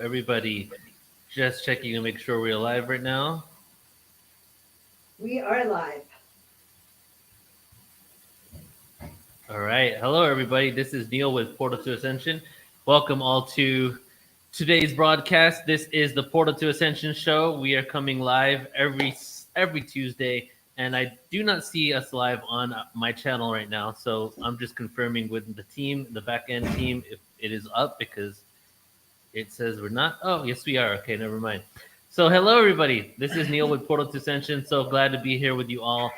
everybody, just checking to make sure we're live right now. We are live. All right. Hello, everybody. This is Neil with Portal to Ascension. Welcome all to today's broadcast. This is the Portal to Ascension show. We are coming live every Tuesday, and I do not see us live on my channel right now. So I'm just confirming with the team, the back end team, if it is up because it says we're not. Oh, yes, we are. Okay, never mind. So, hello, everybody. This is Neil with Portal to Ascension. So glad to be here with you all.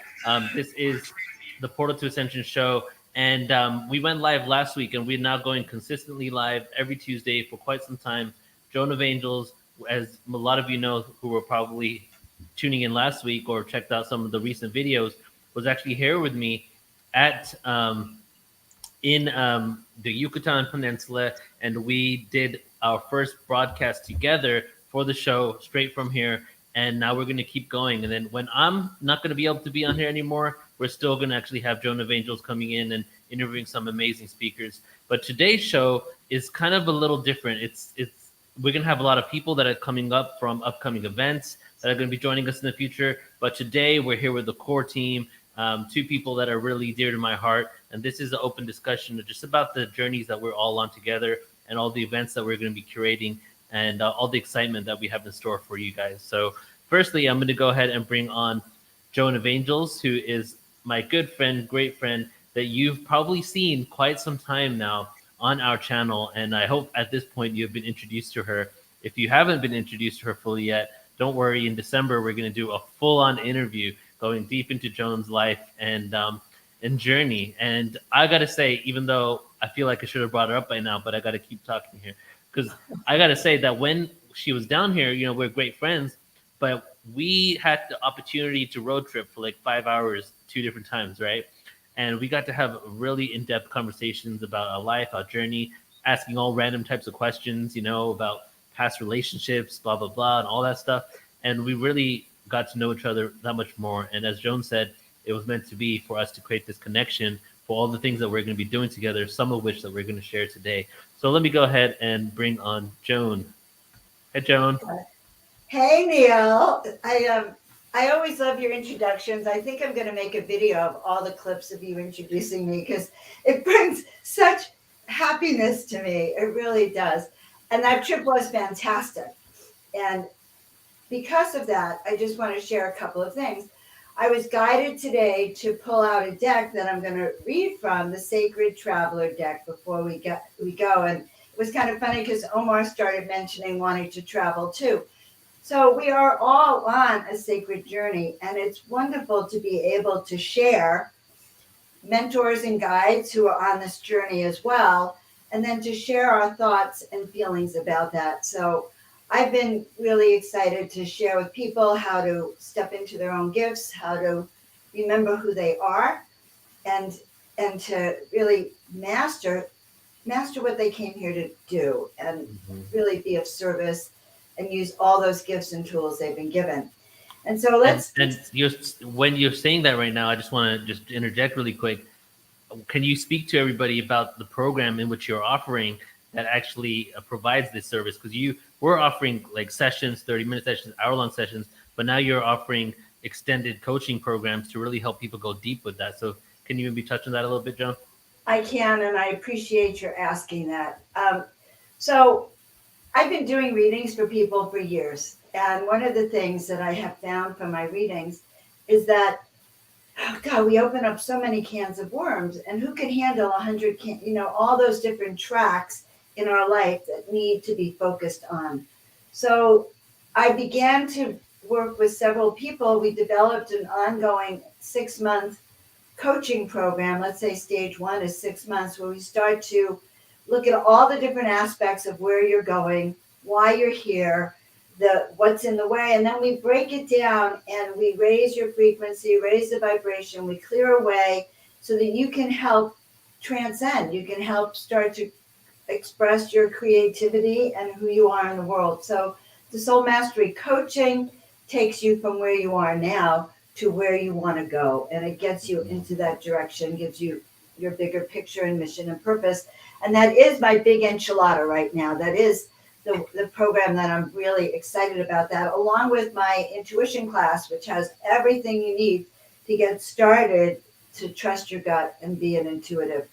This is the Portal to Ascension show. And we went live last week, and we're now going consistently live every Tuesday for quite some time. Joan of Angels, as a lot of you know who were probably tuning in last week or checked out some of the recent videos, was actually here with me at in the Yucatan Peninsula, and we did our first broadcast together for the show straight from here. And now we're going to keep going. And then when I'm not going to be able to be on here anymore, we're still going to actually have Joan of Angels coming in and interviewing some amazing speakers. But today's show is kind of a little different. It's we're going to have a lot of people that are coming up from upcoming events that are going to be joining us in the future. But today we're here with the core team, two people that are really dear to my heart. And this is an open discussion just about the journeys that we're all on together and all the events that we're going to be curating and all the excitement that we have in store for you guys. So firstly, I'm going to go ahead and bring on Joan of Angels, who is my good friend, great friend, that you've probably seen quite some time now on our channel. And I hope at this point you've been introduced to her. If you haven't been introduced to her fully yet, don't worry. In December, we're going to do a full-on interview going deep into Joan's life and journey. And I got to say, even though I feel like I should have brought her up by now, but I got to keep talking here because I got to say that when she was down here, we're great friends, but we had the opportunity to road trip for like 5 hours, 2 different times, right? And we got to have really in-depth conversations about our life, our journey, asking all random types of questions, about past relationships, blah, blah, blah, and all that stuff. And we really got to know each other that much more. And as Joan said, it was meant to be for us to create this connection for all the things that we're going to be doing together, some of which that we're going to share today. So let me go ahead and bring on Joan. Hey, Joan. Hey, Neil. I always love your introductions. I think I'm going to make a video of all the clips of you introducing me because it brings such happiness to me. It really does. And that trip was fantastic. And because of that, I just want to share a couple of things. I was guided today to pull out a deck that I'm going to read from, the Sacred Traveler deck, before we go. And it was kind of funny because Omar started mentioning wanting to travel too. So we are all on a sacred journey, and it's wonderful to be able to share mentors and guides who are on this journey as well, and then to share our thoughts and feelings about that. So I've been really excited to share with people how to step into their own gifts, how to remember who they are, and to really master what they came here to do, and really be of service and use all those gifts and tools they've been given. And so when you're saying that right now, I just want to just interject really quick. Can you speak to everybody about the program in which you're offering that actually provides this service? Because we're offering like sessions, 30-minute sessions, hour-long sessions, but now you're offering extended coaching programs to really help people go deep with that. So can you maybe touch on that a little bit, Joan? I can, and I appreciate your asking that. So I've been doing readings for people for years. And one of the things that I have found from my readings is that, oh God, we open up so many cans of worms, and who can handle 100 all those different tracks in our life that need to be focused on. So I began to work with several people. We developed an ongoing 6-month coaching program. Let's say stage 1 is 6 months, where we start to look at all the different aspects of where you're going, why you're here, what's in the way, and then we break it down and we raise your frequency, raise the vibration, we clear away so that you can help transcend. You can help start to express your creativity and who you are in the world. So the Soul Mastery coaching takes you from where you are now to where you want to go, and it gets you into that direction, gives you your bigger picture and mission and purpose. And that is my big enchilada right now. That is the program that I'm really excited about that, along with my intuition class, which has everything you need to get started to trust your gut and be an intuitive.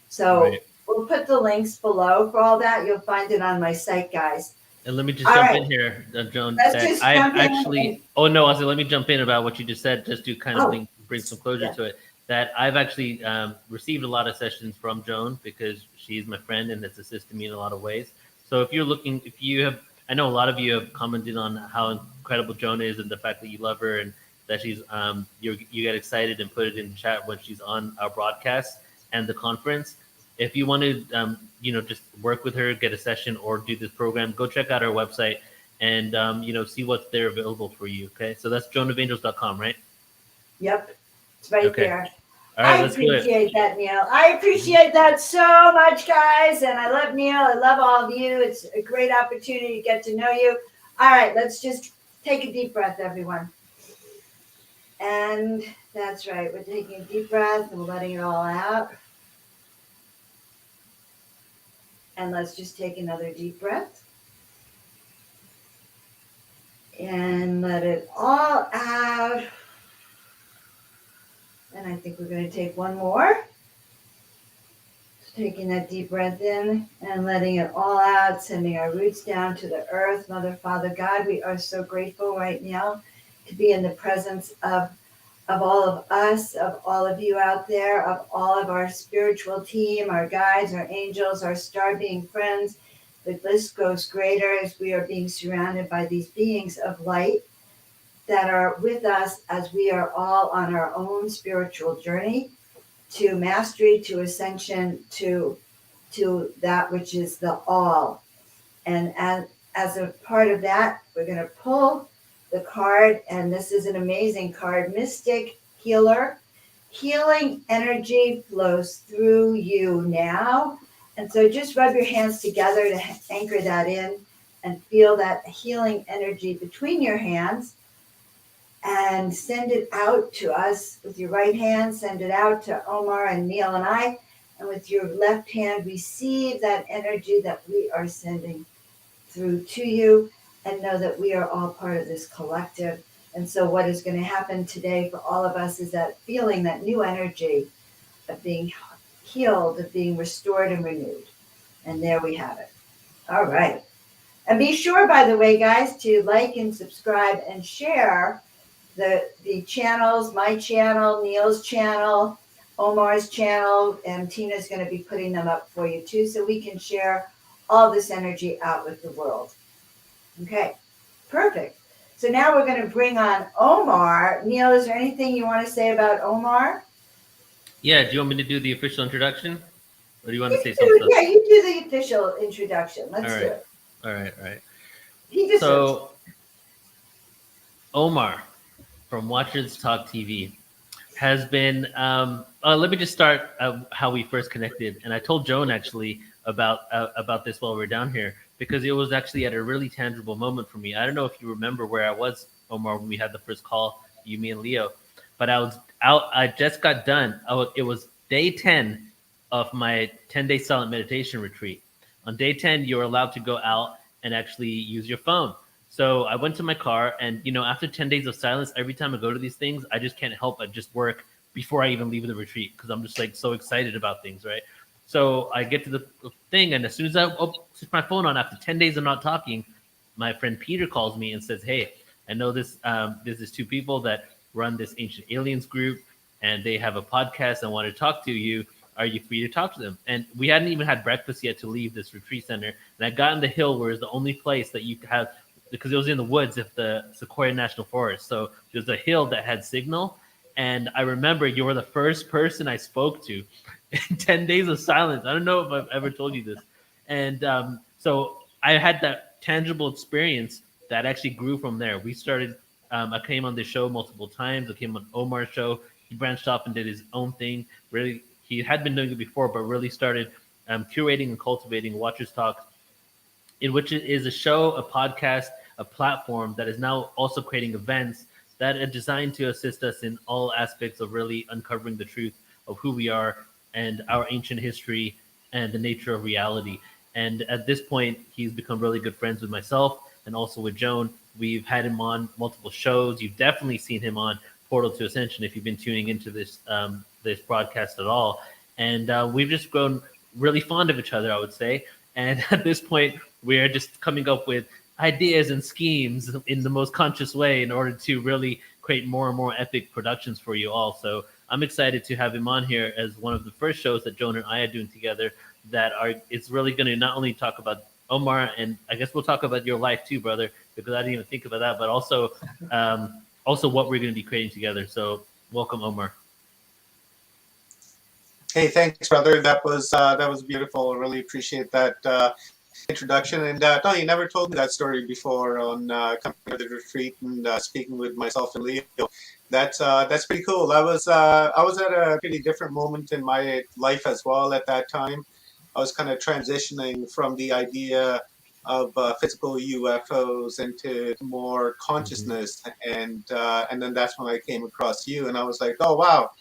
So Right. we'll put the links below for all that. You'll find it on my site, guys. And let me just All jump right, in here, Joan, let's that just I've jump in. And, actually, oh no, also let me jump in about what you just said, just to kind of oh, bring some closure yeah. to it. That I've actually received a lot of sessions from Joan because she's my friend and has assisted me in a lot of ways. So if you're looking, if you have, I know a lot of you have commented on how incredible Joan is and the fact that you love her and that she's, you get excited and put it in the chat when she's on our broadcast and the conference. If you want to, just work with her, get a session, or do this program, go check out our website and see what's there available for you. Okay, so that's joanofangels.com, right? Yep, it's right Okay, there. all right, I let's do it. appreciate that, Neil. I appreciate that so much, guys. And I love Neil. I love all of you. It's a great opportunity to get to know you. All right, let's just take a deep breath, everyone. And that's right. We're taking a deep breath and we're letting it all out. And let's just take another deep breath. And let it all out. And I think we're going to take one more. Taking that deep breath in and letting it all out, sending our roots down to the earth. Mother, Father, God, we are so grateful right now to be in the presence of all of us, of all of you out there, of all of our spiritual team, our guides, our angels, our star being friends. The list goes greater as we are being surrounded by these beings of light that are with us as we are all on our own spiritual journey to mastery, to ascension, to that which is the all. And as a part of that, we're going to pull the card, and this is an amazing card, Mystic Healer. Healing energy flows through you now. And so just rub your hands together to anchor that in and feel that healing energy between your hands and send it out to us with your right hand. Send it out to Omar and Neil and I. And with your left hand, receive that energy that we are sending through to you, and know that we are all part of this collective. And so what is going to happen today for all of us is that feeling, that new energy of being healed, of being restored and renewed. And there we have it. All right. And be sure, by the way, guys, to like and subscribe and share the channels, my channel, Neil's channel, Omar's channel, and Tina's going to be putting them up for you too, so we can share all this energy out with the world. Okay, perfect. So now we're going to bring on Omar. Neil, is there anything you want to say about Omar? Yeah, do you want me to do the official introduction, or do you want to say some You stuff? yeah, you do the official introduction. All Let's do right, it. all right, all right. He deserves it. So Omar from Watchers Talk TV has been. Let me just start how we first connected, and I told Joan actually about this while we were down here because it was actually at a really tangible moment for me. I don't know if you remember where I was, Omar, when we had the first call, you, me, and Leo, but I was out. I just got done. It was day 10 of my 10-day silent meditation retreat. On day 10, you're allowed to go out and actually use your phone. So I went to my car, and after 10 days of silence, every time I go to these things, I just can't help but just work before I even leave the retreat because I'm just like so excited about things, right? So I get to the thing, and as soon as I switch my phone on after 10 days of not talking, my friend Peter calls me and says, "Hey, I know this is two people that run this Ancient Aliens group, and they have a podcast. I want to talk to you. Are you free to talk to them?" And we hadn't even had breakfast yet to leave this retreat center, and I got in the hill where it's the only place that you could have, because it was in the woods of the Sequoia National Forest. So there's a hill that had signal. And I remember you were the first person I spoke to in 10 days of silence. I don't know if I've ever told you this. And so I had that tangible experience that actually grew from there. We started, I came on the show multiple times. I came on Omar's show. He branched off and did his own thing. Really, he had been doing it before, but really started curating and cultivating Watchers Talk, in which it is a show, a podcast, a platform that is now also creating events that are designed to assist us in all aspects of really uncovering the truth of who we are and our ancient history and the nature of reality. And at this point, he's become really good friends with myself and also with Joan. We've had him on multiple shows. You've definitely seen him on Portal to Ascension if you've been tuning into this broadcast at all. And we've just grown really fond of each other, I would say. And at this point, we're just coming up with ideas and schemes in the most conscious way in order to really create more and more epic productions for you all. So I'm excited to have him on here as one of the first shows that Joan and I are doing together. That are it's really going to not only talk about Omar, and I guess we'll talk about your life too, brother, because I didn't even think about that, but also what we're going to be creating together. So welcome, Omar. Hey, thanks, brother. That was beautiful. Really appreciate that introduction. And no, you never told me that story before on coming to the retreat and speaking with myself and Leo. That's pretty cool. I was at a pretty different moment in my life as well at that time. I was kind of transitioning from the idea of physical UFOs into more Mm-hmm. consciousness, and then that's when I came across you, and I was like, oh wow,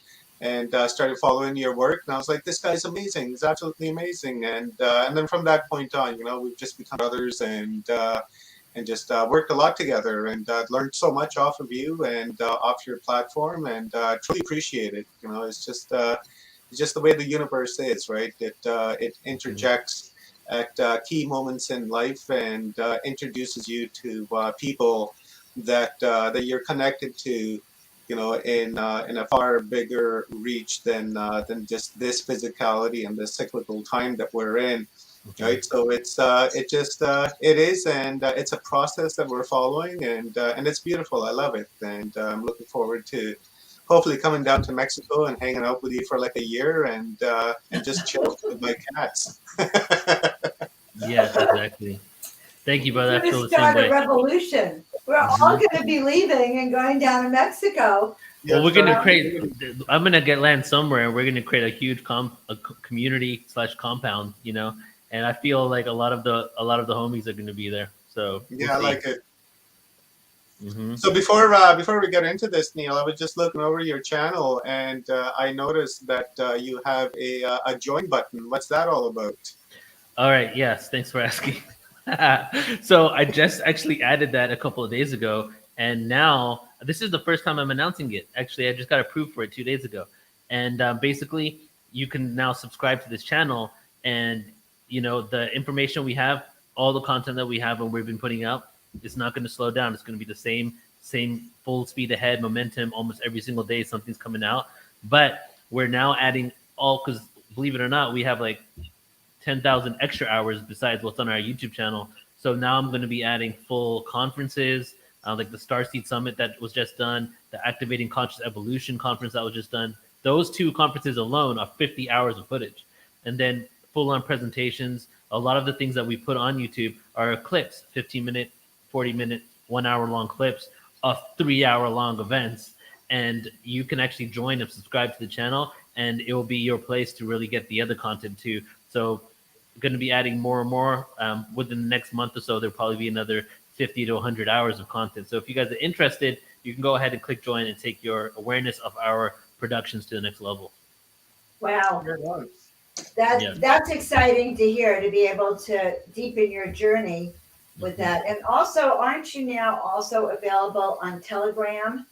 and started following your work. And I was like, this guy's amazing. He's absolutely amazing. And then from that point on, we've just become brothers and just worked a lot together and learned so much off of you and off your platform and truly appreciate it. It's just the way the universe is, right? It interjects at key moments in life and introduces you to people that you're connected to, in a far bigger reach than just this physicality and the cyclical time that we're in, Mm-hmm. right? So it is, and it's a process that we're following, and it's beautiful. I love it, and I'm looking forward to hopefully coming down to Mexico and hanging out with you for like a year and just chill with my cats. Yes, exactly. Thank you, brother. We're I going feel to the same start a way. revolution. We're all Mm-hmm. going to be leaving and going down to Mexico. Well, Yeah, we're gonna start. create. I'm gonna get land somewhere, and we're gonna create a huge community slash compound. And I feel like a lot of the homies are gonna be there. So we'll Yeah, I see. like it. Hmm. So before we get into this, Neil, I was just looking over your channel and I noticed that you have a join button. What's that all about? All right. Yes. Thanks for asking. So I just actually added that a couple of days ago, and now this is the first time I'm announcing it. Actually, I just got approved for it 2 days ago, and basically, you can now subscribe to this channel, and the information we have, all the content that we have, and we've been putting out, it's not going to slow down. It's going to be the same full speed ahead momentum almost every single day. Something's coming out, but we're now adding all because believe it or not, we have like 10,000 extra hours besides what's on our YouTube channel. So now I'm going to be adding full conferences, like the Starseed Summit that was just done, the Activating Conscious Evolution conference that was just done. Those two conferences alone are 50 hours of footage. And then full on presentations. A lot of the things that we put on YouTube are clips, 15-minute, 40-minute, 1 hour long clips of 3 hour long events. And you can actually join and subscribe to the channel, and it will be your place to really get the other content too. So going to be adding more and more within the next month or so. There'll probably be another 50 to 100 hours of content. So if you guys are interested, you can go ahead and click join and take your awareness of our productions to the next level. Wow. Right on. Yeah. That's exciting to hear, to be able to deepen your journey with Mhm. that. And also, aren't you now also available on Telegram?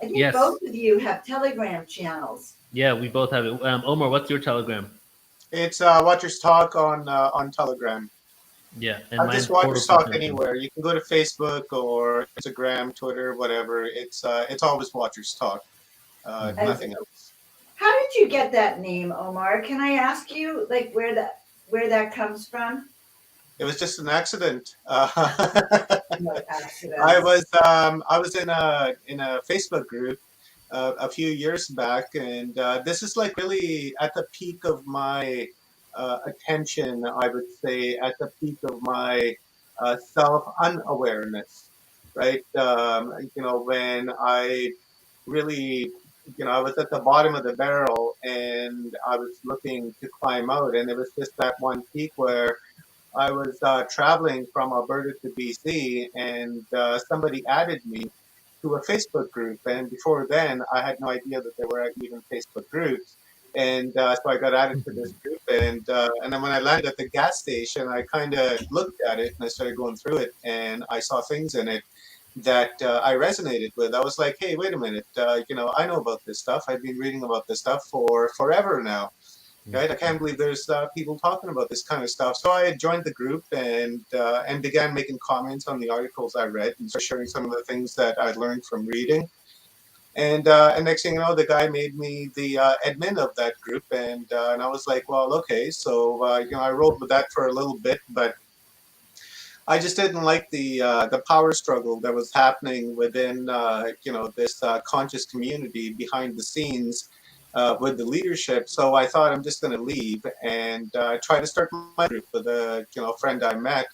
I think Yes. both of you have Telegram channels. Yeah, we both have it. Omar, what's your Telegram? It's Watchers Talk on Telegram. Yeah, and Just mine's Portal Watchers to Talk Ascension. anywhere. You can go to Facebook or Instagram, Twitter, whatever. It's always Watchers Talk. Hmm. As Nothing else. how did you get that name, Omar? Can I ask you, like, where that comes from? It was just an accident. No I accidents. was I was in a Facebook group a few years back, and this is like really at the peak of my attention. I would say at the peak of my self unawareness, right? When I really, I was at the bottom of the barrel, and I was looking to climb out, and it was just that one peak where I was traveling from Alberta to BC, and somebody added me to a Facebook group. And before then, I had no idea that there were even Facebook groups. And so I got added to this group, and then when I landed at the gas station, I kind of looked at it and I started going through it, and I saw things in it that I resonated with. I was like, hey, wait a minute, I know about this stuff. I've been reading about this stuff for forever now. Right? I can't believe there's people talking about this kind of stuff. So I joined the group and began making comments on the articles I read and started sharing some of the things that I'd learned from reading. And next thing you know, the guy made me the admin of that group, and I was like, well, okay. So I rolled with that for a little bit, but I just didn't like the power struggle that was happening within this conscious community behind the scenes with the leadership. So I thought I'm just going to leave and try to start my group with a friend I met.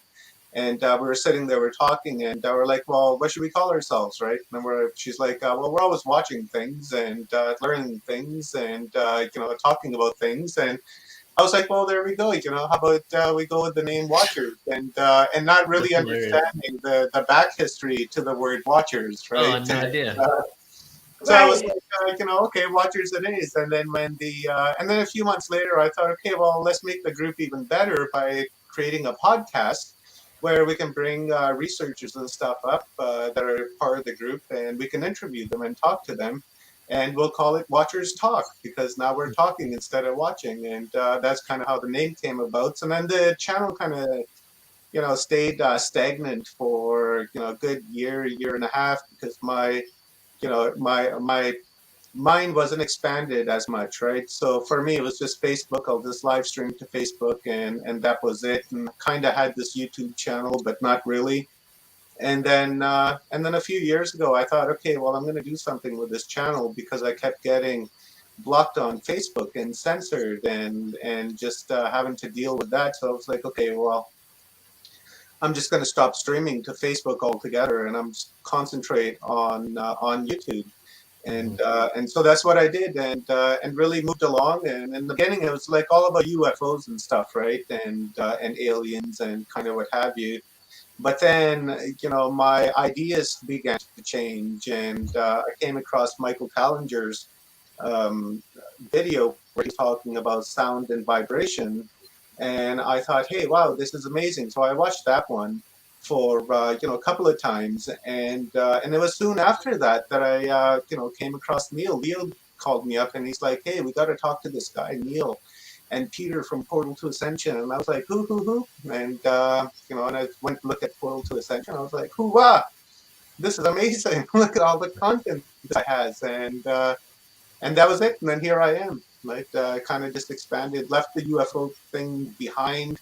And we were sitting there, we're talking, and we're like, well, what should we call ourselves, right? And she's like, well, we're always watching things and learning things and talking about things. And I was like, well, there we go. How about we go with the name Watchers, and not really That's hilarious. understanding the back history to the word Watchers, Oh, right? no idea. So I was Right. like, okay, Watchers it is. And then and then a few months later, I thought, okay, well, let's make the group even better by creating a podcast where we can bring researchers and stuff up that are part of the group, and we can interview them and talk to them. And we'll call it Watchers Talk because now we're talking instead of watching. And that's kind of how the name came about. And then the channel kind of, stayed stagnant for, a good year and a half because my mind wasn't expanded as much, right? So for me, it was just Facebook. I'll just live stream to Facebook, and that was it. And kind of had this YouTube channel, but not really. And then a few years ago, I thought, okay, well, I'm going to do something with this channel because I kept getting blocked on Facebook and censored and just having to deal with that. So I was like, okay, well, I'm just going to stop streaming to Facebook altogether, and I'm just concentrate on YouTube. And so that's what I did, and really moved along. And in the beginning, it was like all about UFOs and stuff, right? And aliens and kind of what have you. But then, my ideas began to change, and I came across Michael Tallinger's um, video where he's talking about sound and vibration, and I thought, hey, wow, this is amazing. So I watched that one for a couple of times, and it was soon after that I came across Neil. Neil called me up, and he's like, hey, we got to talk to this guy Neil and Peter from Portal to Ascension. And I was like, who? And and I went to look at Portal to Ascension. I was like, hoo-wah, this is amazing. Look at all the content that it has, and that was it. And then here I am. Like, kind of just expanded, left the UFO thing behind.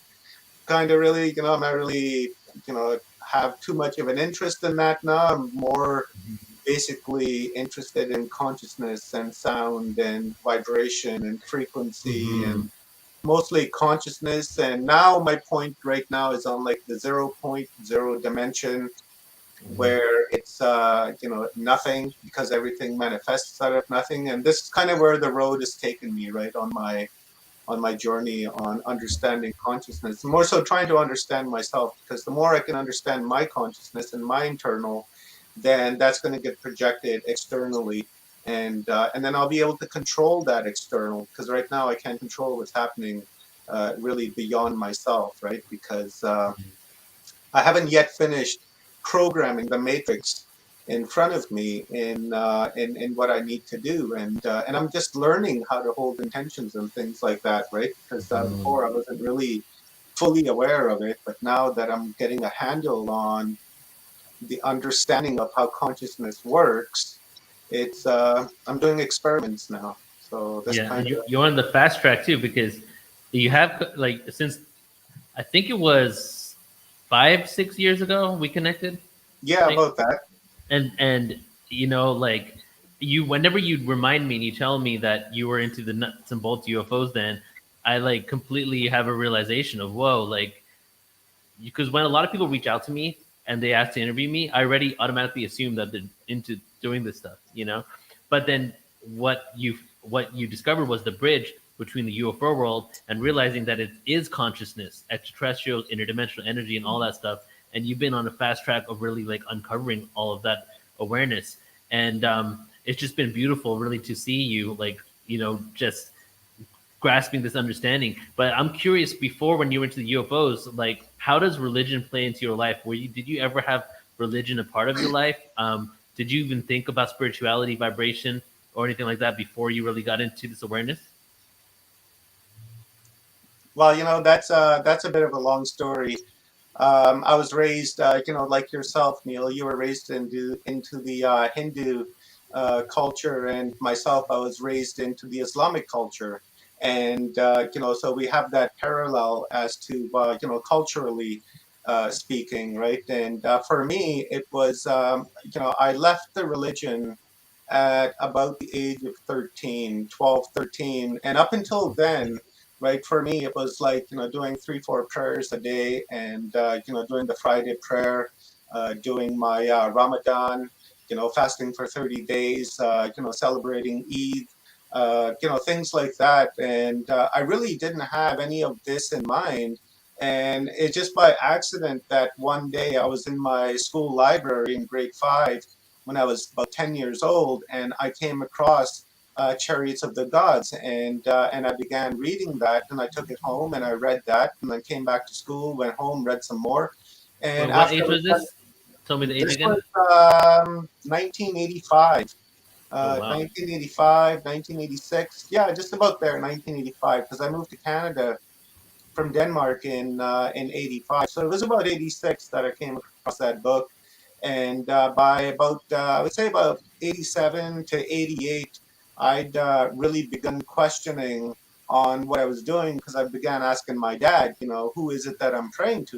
Kind of really, I'm not really, have too much of an interest in that now. I'm more basically interested in consciousness and sound and vibration and frequency Mm-hmm. and mostly consciousness. And now my point right now is on like the 0.0 dimension where it's nothing because everything manifests out of nothing. And this is kind of where the road has taken me, right, on my journey on understanding consciousness, more so trying to understand myself, because the more I can understand my consciousness and my internal, then that's going to get projected externally, and then I'll be able to control that external, because right now I can't control what's happening really beyond myself, right? Because I haven't yet finished programming the matrix in front of me in what I need to do, and I'm just learning how to hold intentions and things like that, right? Because before I wasn't really fully aware of it, but now that I'm getting a handle on the understanding of how consciousness works, it's I'm doing experiments now. So that's Yeah, kind and of you're on the fast track too because you have like since I think it was 5-6 years ago we connected. yeah, Like, about that. and like you whenever you remind me and you tell me that you were into the nuts and bolts UFOs, then I like completely have a realization of whoa, like because when a lot of people reach out to me and they ask to interview me, I already automatically assume that they're into doing this stuff. But then what you discovered was the bridge between the UFO world and realizing that it is consciousness, extraterrestrial, interdimensional energy, and all that stuff. And you've been on a fast track of really like uncovering all of that awareness. And it's just been beautiful, really, to see you like just grasping this understanding. But I'm curious, before when you were into the UFOs, like how does religion play into your life? Did you ever have religion a part of your life? Did you even think about spirituality, vibration, or anything like that before you really got into this awareness? Well, that's a bit of a long story. I was raised, like yourself, Neil. You were raised into the Hindu culture, and myself, I was raised into the Islamic culture, and so we have that parallel as to culturally speaking, right? And for me, it was I left the religion at about the age of 13, 12, 13. And up until then, right, for me, it was like, doing 3, 4 prayers a day and, doing the Friday prayer, doing my Ramadan, fasting for 30 days, celebrating Eid, things like that. And I really didn't have any of this in mind. And it's just by accident that one day I was in my school library in grade 5 when I was about 10 years old, and I came across Chariots of the Gods, and I began reading that, and I took it home and I read that, and then came back to school, went home, read some more, and What after age was this? Tell me the age this again. was 1985. Oh wow. 1985, 1986, yeah, just about there, 1985, because I moved to Canada from Denmark in '85. So it was about '86 that I came across that book, and by about I would say about '87 to '88, I'd really begun questioning on what I was doing because I began asking my dad, who is it that I'm praying to?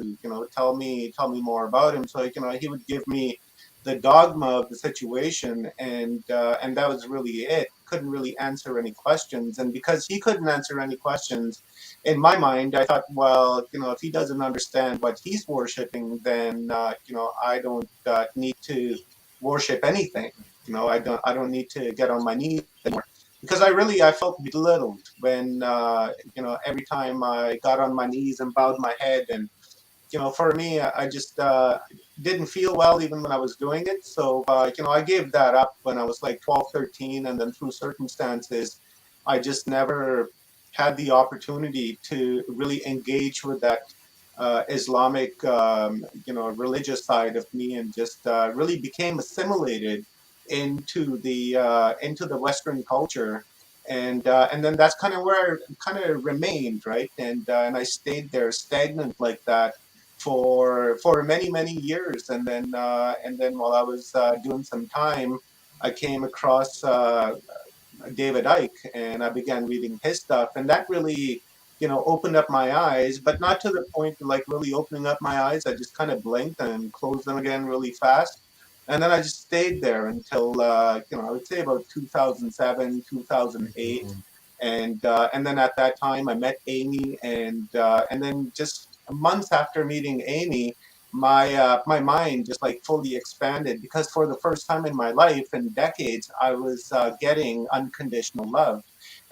Tell me more about him. So he would give me the dogma of the situation, and that was really it. Couldn't really answer any questions, and because he couldn't answer any questions, in my mind, I thought, well, if he doesn't understand what he's worshiping, then I don't need to worship anything. I don't need to get on my knees anymore because I felt belittled when every time I got on my knees and bowed my head. And for me, I just didn't feel well even when I was doing it. So, I gave that up when I was like 12, 13. And then through circumstances, I just never had the opportunity to really engage with that Islamic, religious side of me, and just really became assimilated into the Western culture. And then that's kind of where I kind of remained, right? And I stayed there stagnant like that for many years, and then while I was doing some time, I came across David Icke, and I began reading his stuff, and that really opened up my eyes, but not to the point of like really opening up my eyes. I just kind of blinked and closed them again really fast, and then I just stayed there until I would say about 2007, 2008. And then at that time I met Amy, and then just months after meeting Amy, my mind just like fully expanded, because for the first time in my life in decades I was getting unconditional love,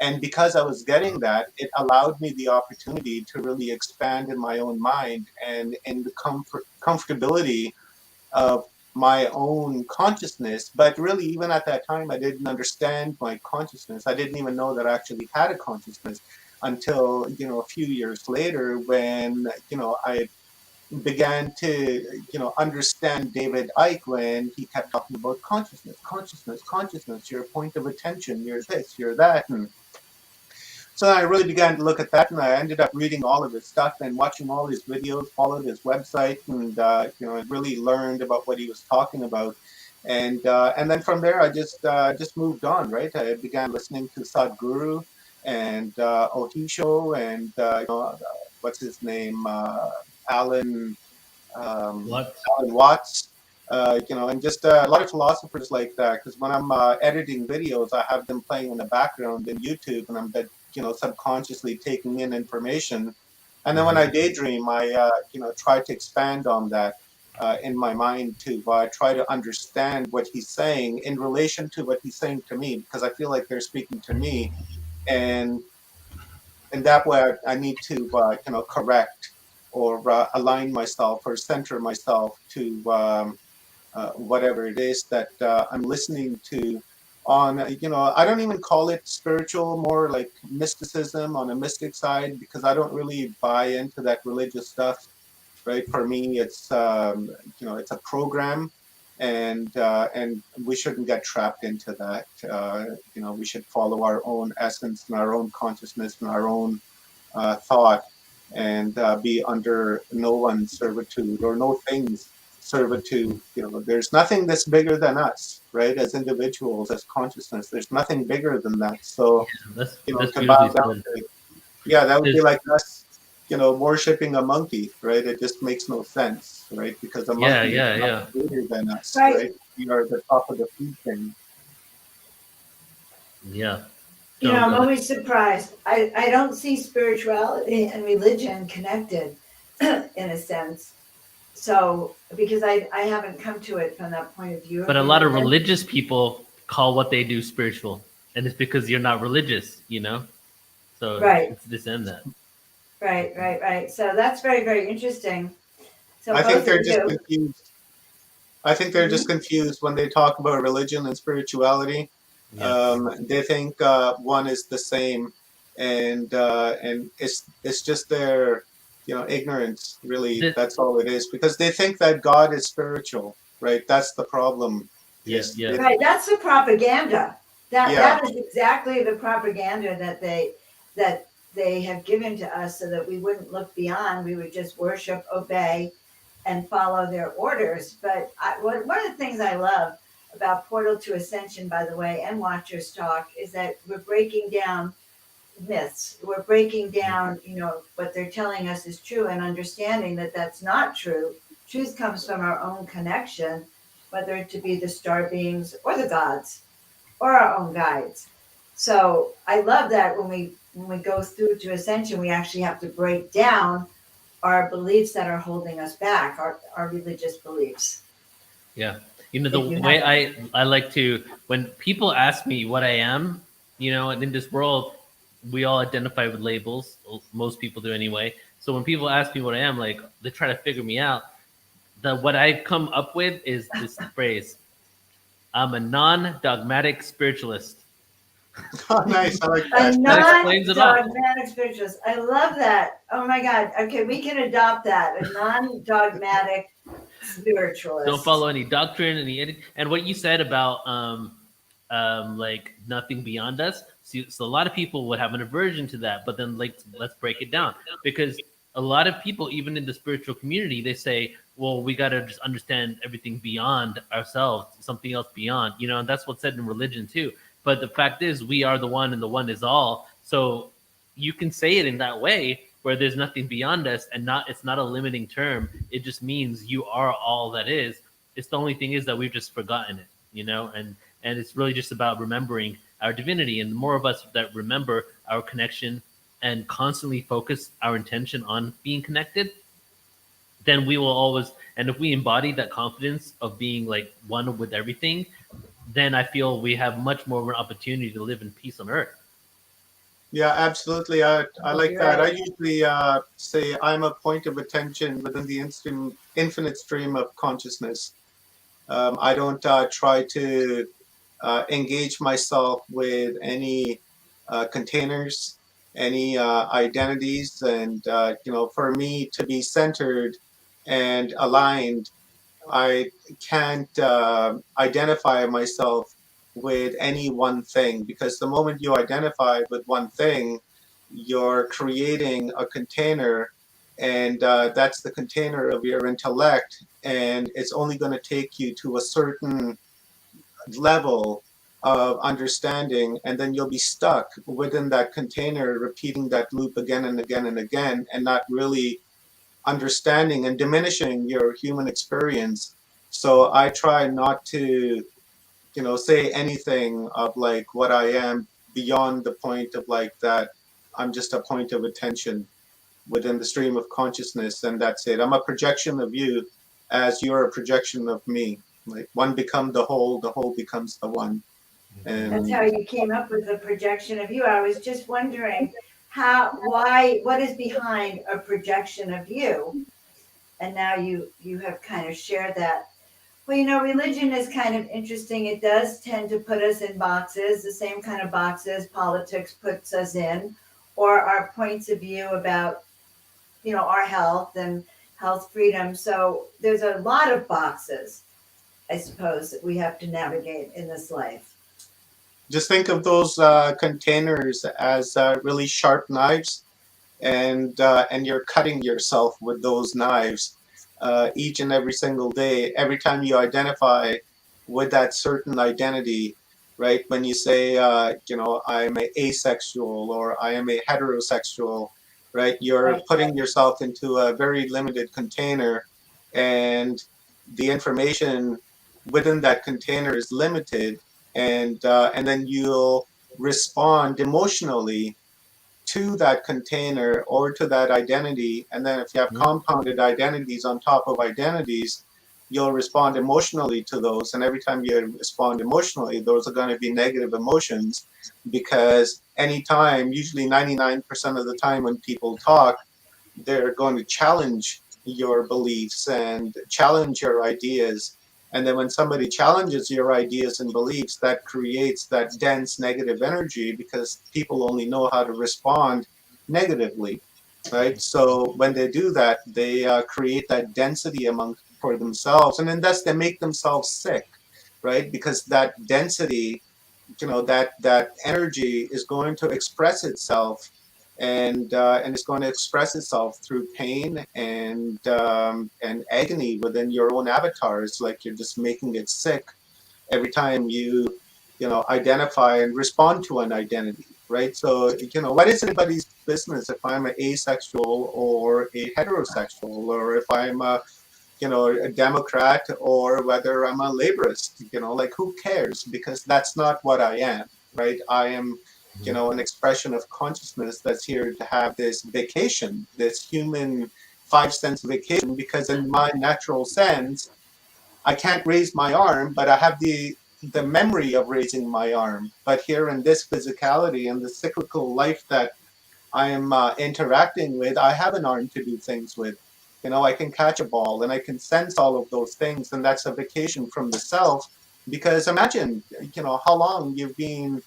and because I was getting that, it allowed me the opportunity to really expand in my own mind and in the comfortability of my own consciousness. But really, even at that time, I didn't understand my consciousness. I didn't even know that I actually had a consciousness until a few years later, when I began to understand David Icke when he kept talking about consciousness, consciousness, consciousness. Your point of attention. You're this. You're that. And so I really began to look at that, and I ended up reading all of his stuff and watching all his videos, followed his website, and I really learned about what he was talking about. And then from there, I just moved on. Right, I began listening to Sadhguru and Ohisho, and what's his name, Alan um, What? Alan Watts, and just a lot of philosophers like that. Because when I'm editing videos, I have them playing in the background in YouTube, and I'm subconsciously taking in information. And then when I daydream, I try to expand on that in my mind to try to understand what he's saying in relation to what he's saying to me, because I feel like they're speaking to me, and that way I need to correct or align myself or center myself to whatever it is that I'm listening to, on, I don't even call it spiritual, more like mysticism on a mystic side, because I don't really buy into that religious stuff, right? For me, it's a program, and we shouldn't get trapped into that. We should follow our own essence and our own consciousness and our own thought, and be under no one's servitude or no thing's servitude. There's nothing that's bigger than us, right? As individuals, as consciousness, there's nothing bigger than that. So, That's to bow beautifully down said. to, yeah, that would be There's, like us, worshiping a monkey, right? It just makes no sense, right? Because a yeah, monkey is yeah, not yeah, bigger than us, Right. right? We are the top of the food chain. yeah. I'm John, always surprised. I don't see spirituality and religion connected in a sense. So, because I haven't come to it from that point of view. but a lot of religious people call what they do spiritual, and it's because you're not religious, So Right, it's this and that. right. So that's very, very interesting. So I think both of they're just you. confused. I think they're just confused when they talk about religion and spirituality. Yeah. They think one is the same, and it's just their ignorance. Really, The- that's all it is. Because they think that God is spiritual, right? That's the problem. yeah, Is yeah, Right, that's the propaganda. That yeah, that is exactly the propaganda that they have given to us so that we wouldn't look beyond. We would just worship, obey, and follow their orders. But one of the things I love about Portal to Ascension, by the way, and Watchers Talk, is that we're breaking down myths. We're breaking down, what they're telling us is true, and understanding that that's not true. Truth comes from our own connection, whether it to be the star beings or the gods or our own guides. So I love that when we go through to ascension, we actually have to break down our beliefs that are holding us back, our religious beliefs. yeah. The If you way have them. I like to, when people ask me what I am, and in this world, we all identify with labels. Most people do anyway. So when people ask me what I am, like they try to figure me out. What I come up with is this phrase: I'm a non-dogmatic spiritualist. oh, nice. I like A that. That explains it all. non-dogmatic spiritualist. I love that. Oh my God. Okay, we can adopt that. A non-dogmatic Don't spiritualist. follow any doctrine, and what you said about like nothing beyond us. So a lot of people would have an aversion to that, but then like let's break it down, because a lot of people, even in the spiritual community, they say, well, we got to just understand everything beyond ourselves, something else beyond, and that's what's said in religion too. But the fact is, we are the one, and the one is all. So you can say it in that way, where there's nothing beyond us, and it's not a limiting term. It just means you are all that is. It's the only thing is that we've just forgotten it, and it's really just about remembering our divinity. And the more of us that remember our connection and constantly focus our intention on being connected, then we will always, and if we embody that confidence of being like one with everything, then I feel we have much more of an opportunity to live in peace on earth. Yeah, absolutely. I like You're that. I right. usually say I'm a point of attention within the infinite stream of consciousness. I don't try to engage myself with any containers, any identities, and for me to be centered and aligned, I can't identify myself with any one thing, because the moment you identify with one thing, you're creating a container, and that's the container of your intellect, and it's only going to take you to a certain level of understanding, and then you'll be stuck within that container, repeating that loop again and again and again, and not really understanding and diminishing your human experience. So I try not to, say anything of like what I am beyond the point of like that I'm just a point of attention within the stream of consciousness, and that's it. I'm a projection of you as you're a projection of me. Like one becomes the whole becomes the one. That's And how you came up with the projection of you. I was just wondering what is behind a projection of you? And now you have kind of shared that. Well, religion is kind of interesting. It does tend to put us in boxes, the same kind of boxes politics puts us in, or our points of view about, our health and health freedom. So there's a lot of boxes, I suppose, that we have to navigate in this life. Just think of those containers as really sharp knives, and you're cutting yourself with those knives each and every single day. Every time you identify with that certain identity, right? When you say, I'm a asexual or I am a heterosexual, right? You're Right. putting yourself into a very limited container, and the information within that container is limited, and then you'll respond emotionally to that container or to that identity. And then if you have Mhm. compounded identities on top of identities, you'll respond emotionally to those. And every time you respond emotionally, those are going to be negative emotions, because anytime, usually 99% of the time when people talk, they're going to challenge your beliefs and challenge your ideas. And then when somebody challenges your ideas and beliefs, that creates that dense negative energy, because people only know how to respond negatively, right? So when they do that, they create that density among for themselves, and then thus they make themselves sick, right? Because that density, that energy is going to express itself, and it's going to express itself through pain and agony within your own avatar. It's like you're just making it sick every time you identify and respond to an identity, right? So what is anybody's business if I'm an asexual or a heterosexual, or if I'm a Democrat, or whether I'm a laborist, like who cares? Because that's not what I am, right? I am, an expression of consciousness that's here to have this vacation, this human 5 sense vacation, because in my natural sense, I can't raise my arm, but I have the memory of raising my arm. But here in this physicality and the cyclical life that I am interacting with, I have an arm to do things with. I can catch a ball and I can sense all of those things, and that's a vacation from the self. Because imagine, how long you've been,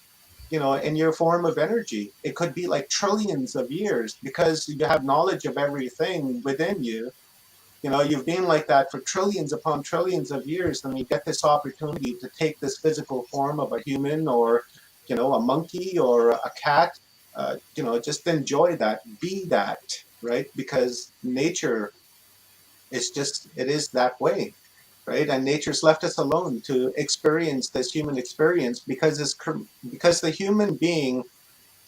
in your form of energy. It could be like trillions of years, because you have knowledge of everything within you. You've been like that for trillions upon trillions of years, and you get this opportunity to take this physical form of a human, or a monkey or a cat. Just enjoy that, be that, right? Because nature is just, it is that way, right? And nature's left us alone to experience this human experience, because the human being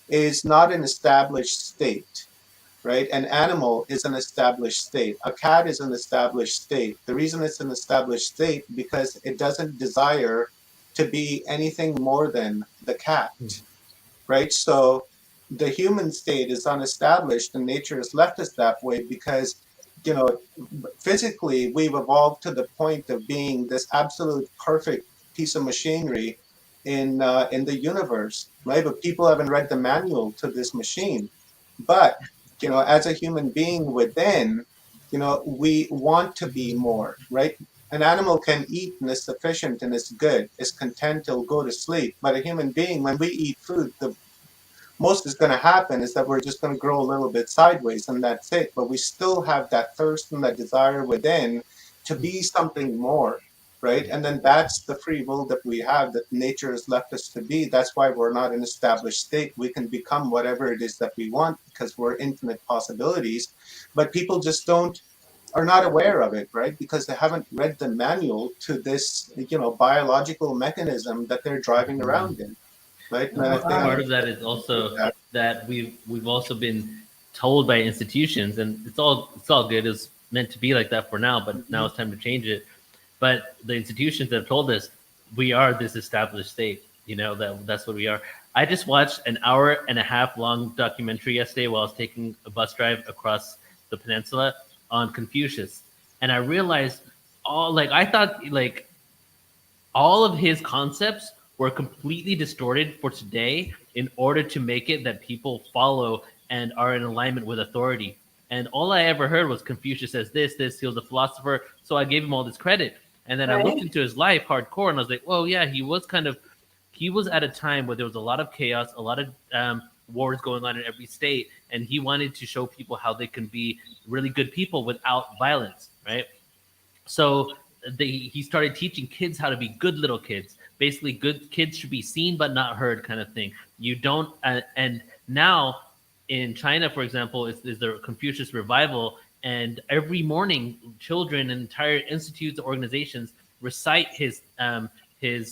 is not an established state, right? An animal is an established state. A cat is an established state. The reason it's an established state, because it doesn't desire to be anything more than the cat, right? So the human state is unestablished, and nature has left us that way because, you know, physically we've evolved to the point of being this absolute perfect piece of machinery in the universe, right? But people haven't read the manual to this machine. But as a human being within, we want to be more, right? An animal can eat and is sufficient and is good, is content, it'll go to sleep. But a human being, when we eat food, the most is going to happen is that we're just going to grow a little bit sideways, and that's it. But we still have that thirst and that desire within to be something more, right? And then that's the free will that we have, that nature has left us to be. That's why we're not an established state. We can become whatever it is that we want, because we're infinite possibilities. But people just are not aware of it, right? Because they haven't read the manual to this, biological mechanism that they're driving around in, right? And I think Part of that is also that we've also been told by institutions, and it's all good. It's meant to be like that for now, but now it's time to change it. But the institutions that have told us we are this established state, that's what we are. I just watched an hour and a half long documentary yesterday while I was taking a bus drive across the peninsula on Confucius, and I realized I thought all of his concepts were completely distorted for today in order to make it that people follow and are in alignment with authority. And all I ever heard was Confucius says this, he was a philosopher, so I gave him all this credit. And then I looked Right. into his life hardcore, and I was like, well, yeah, he was at a time where there was a lot of chaos, a lot of wars going on in every state, and he wanted to show people how they can be really good people without violence, right? So he started teaching kids how to be good little kids. Basically, good kids should be seen but not heard, kind of thing. You don't, and now in China, for example, is the Confucius revival, and every morning, children and entire institutes, organizations recite his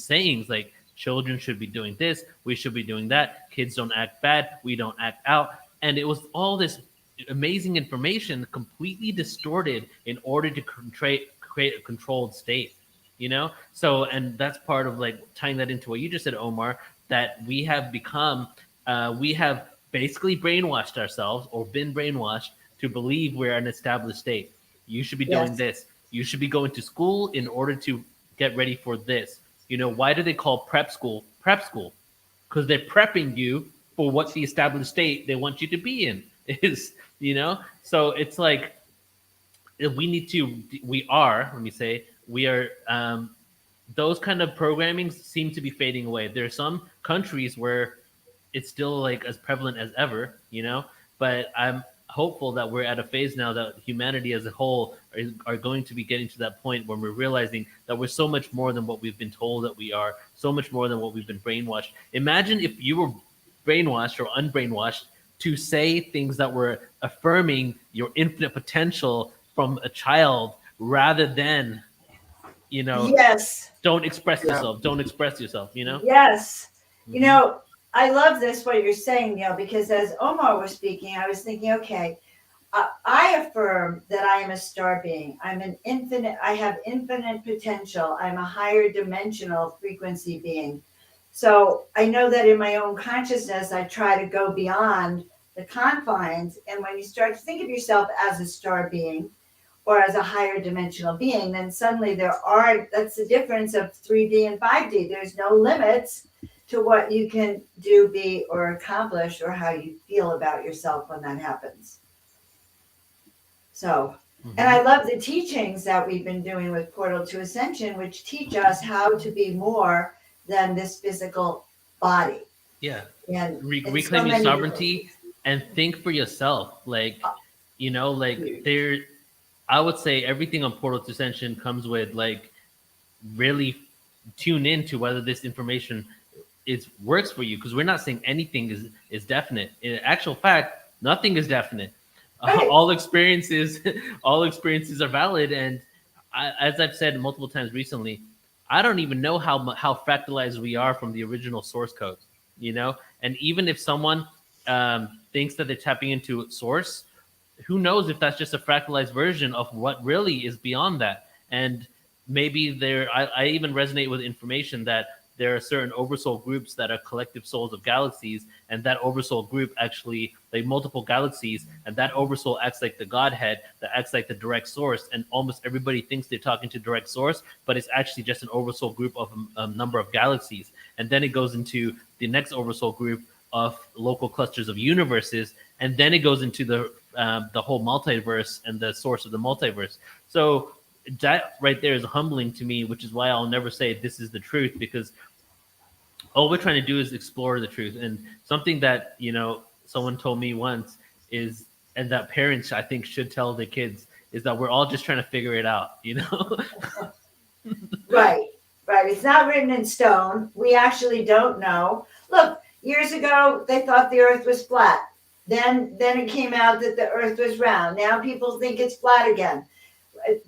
sayings like children should be doing this, we should be doing that, kids don't act bad, we don't act out, and it was all this amazing information completely distorted in order to create a controlled state, you know. So, and that's part of like tying that into what you just said, Omar, that we have become we have basically brainwashed ourselves or been brainwashed to believe we're an established state. You should be doing Yes. this, you should be going to school in order to get ready for this. You know, why do they call prep school? Because they're prepping you for what the established state they want you to be in is, you know. So it's like we are, let me say, we are those kind of programming seem to be fading away. There are some countries where it's still like as prevalent as ever, you know. But I'm hopeful that we're at a phase now that humanity as a whole are going to be getting to that point where we're realizing that we're so much more than what we've been told that we are, so much more than what we've been brainwashed. Imagine if you were brainwashed or unbrainwashed to say things that were affirming your infinite potential from a child rather than, you know, Yes. don't express Yeah. yourself, don't express yourself, you know. Yes. You Hmm. know, I love this, what you're saying, Neil, because as Omar was speaking, I was thinking, okay, I affirm that I am a star being. I have infinite potential. I'm a higher dimensional frequency being. So I know that in my own consciousness, I try to go beyond the confines. And when you start to think of yourself as a star being or as a higher dimensional being, then suddenly that's the difference of 3D and 5D. There's no limits to what you can do, be, or accomplish, or how you feel about yourself when that happens. So, and Hmm. I love the teachings that we've been doing with Portal to Ascension, which teach us how to be more than this physical body, Yeah. and in so Reclaim your many different ways. sovereignty and think for yourself. Like, you know, like Huge. there, I would say everything on Portal to Ascension comes with like really tune into whether this information is works for you, because we're not saying anything is definite. In actual fact, nothing is definite. Right. All experiences, all experiences are valid, and as I've said multiple times recently, I don't even know how fractalized we are from the original source code. You know, and even if someone thinks that they're tapping into source, who knows if that's just a fractalized version of what really is beyond that. And maybe I even resonate with information that there are certain oversoul groups that are collective souls of galaxies, and that oversoul group actually like multiple galaxies, and that oversoul acts like the godhead that acts like the direct source, and almost everybody thinks they're talking to direct source, but it's actually just an oversoul group of a number of galaxies. And then it goes into the next oversoul group of local clusters of universes, and then it goes into the whole multiverse and the source of the multiverse. So that right there is humbling to me, which is why I'll never say this is the truth, because all we're trying to do is explore the truth. And something that, you know, someone told me once is, and that parents I think should tell their kids, is that we're all just trying to figure it out, you know. Right, right. It's not written in stone. We actually don't know. Look, years ago they thought the earth was flat. Then it came out that the earth was round. Now people think it's flat again.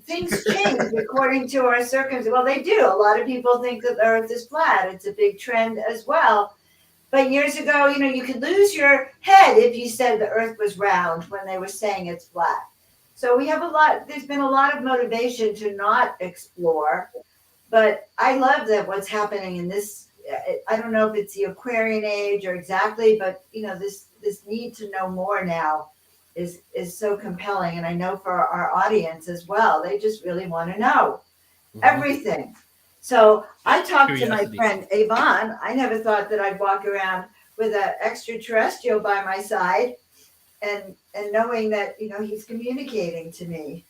Things change according to our circumstances. Well, they do. A lot of people think that the earth is flat. It's a big trend as well. But years ago, you know, you could lose your head if you said the earth was round when they were saying it's flat. So there's been a lot of motivation to not explore, but I love that what's happening in this. I don't know if it's the Aquarian age or exactly, but you know, this need to know more now is so compelling, and I know for our audience as well, they just really want to know Hmm. everything. So I talked to my Curiosity. friend Avon. I never thought that I'd walk around with an extraterrestrial by my side, and knowing that, you know, he's communicating to me.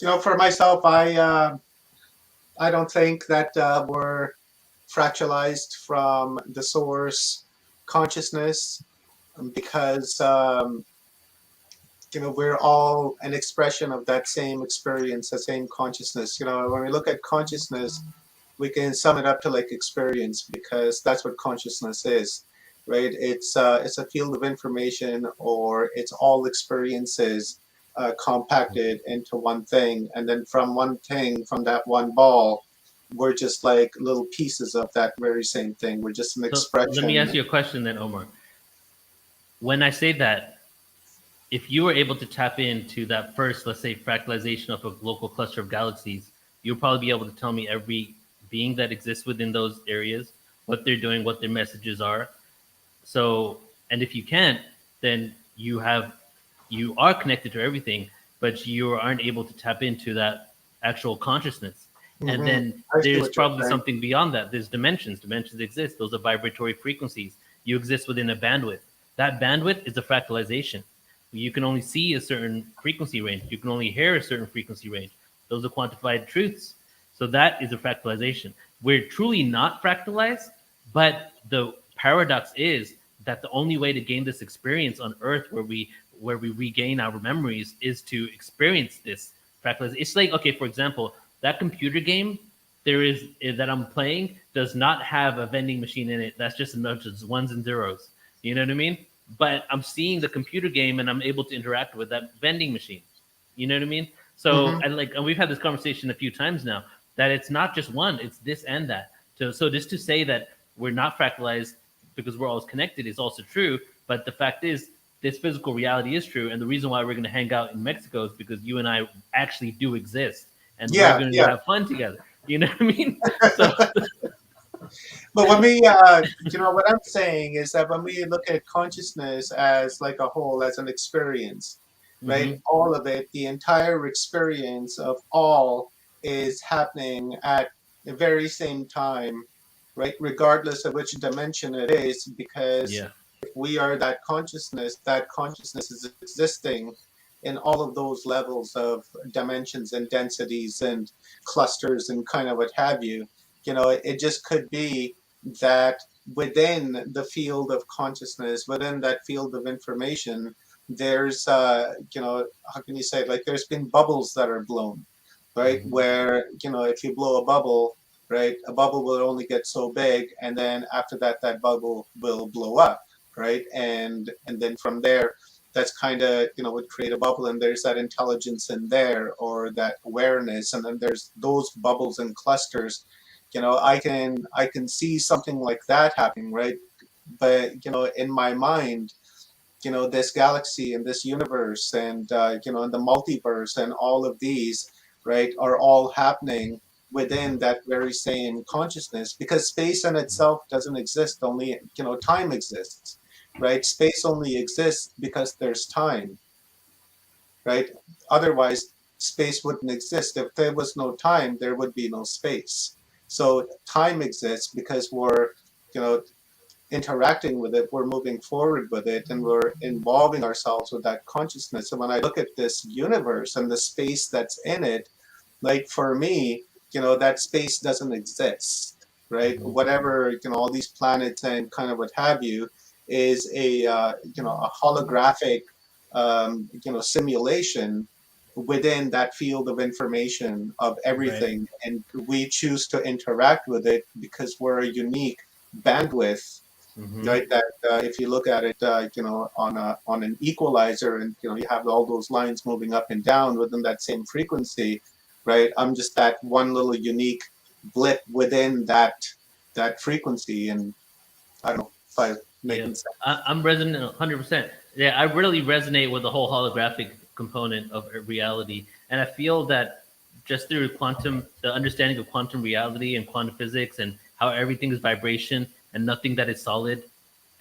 For myself, I don't think that we're fractalized from the source consciousness, because we're all an expression of that same experience, the same consciousness. When we look at consciousness, we can sum it up to like experience, because that's what consciousness is, right? It's a field of information, or it's all experiences compacted into one thing, and then from one thing, from that one ball, we're just like little pieces of that very same thing. We're just an So let me expression. ask you a question then, Omar. When I say that, if you were able to tap into that first, let's say, fractalization of a local cluster of galaxies, you'll probably be able to tell me every being that exists within those areas, what they're doing, what their messages are. So, and if you can't, then you are connected to everything, but you aren't able to tap into that actual consciousness. And Hmm. then I see there's what you're probably saying. something beyond that. There's dimensions. Dimensions exist. Those are vibratory frequencies. You exist within a bandwidth. That bandwidth is a fractalization. You can only see a certain frequency range. You can only hear a certain frequency range. Those are quantified truths. So that is a fractalization. We're truly not fractalized, but the paradox is that the only way to gain this experience on Earth, where we regain our memories, is to experience this fractalization. It's like, okay, for example, that computer game that I'm playing does not have a vending machine in it. That's just a bunch of ones and zeros. You know what I mean? But I'm seeing the computer game and I'm able to interact with that vending machine. You know what I mean? So, Hmm. and we've had this conversation a few times now, that it's not just one, it's this and that. So just to say that we're not fractalized because we're always connected is also true. But the fact is, this physical reality is true. And the reason why we're going to hang out in Mexico is because you and I actually do exist and we're Yeah, going to yeah. have fun together. You know what I mean? So, But when we, what I'm saying is that when we look at consciousness as like a whole, as an experience, right? mhm, All of it, the entire experience of all is happening at the very same time, right? Regardless of which dimension it is, because yeah. if we are that consciousness is existing in all of those levels of dimensions and densities and clusters and kind of what have you. It just could be that within the field of consciousness, within that field of information, there's, how can you say it? Like there's been bubbles that are blown, right? Mhm, Where, if you blow a bubble, right, a bubble will only get so big, and then after that, that bubble will blow up, right? And then from there, that's kind of, would create a bubble, and there's that intelligence in there, or that awareness, and then there's those bubbles and clusters. I can see something like that happening, right? But in my mind, this galaxy and this universe, and and the multiverse, and all of these, right, are all happening within that very same consciousness, because space in itself doesn't exist. Only time exists, right? Space only exists because there's time, right? Otherwise, space wouldn't exist. If there was no time, there would be no space. So time exists because we're, you know, interacting with it, we're moving forward with it, and we're involving ourselves with that consciousness. And when I look at this universe and the space that's in it, like for me, that space doesn't exist, right? mhm, Whatever, all these planets and kind of what have you, is a holographic, simulation within that field of information of right. everything. And we choose to interact with it because we're a unique bandwidth, Mhm, right? That if you look at it, on an equalizer, and you have all those lines moving up and down within that same frequency, right? I'm just that one little unique blip within that frequency, and I don't know if I'm yeah, making sense. I'm resonant 100%. Yeah, I really resonate with the whole holographic component of reality, and I feel that just through the understanding of quantum reality and quantum physics, and how everything is vibration and nothing that is solid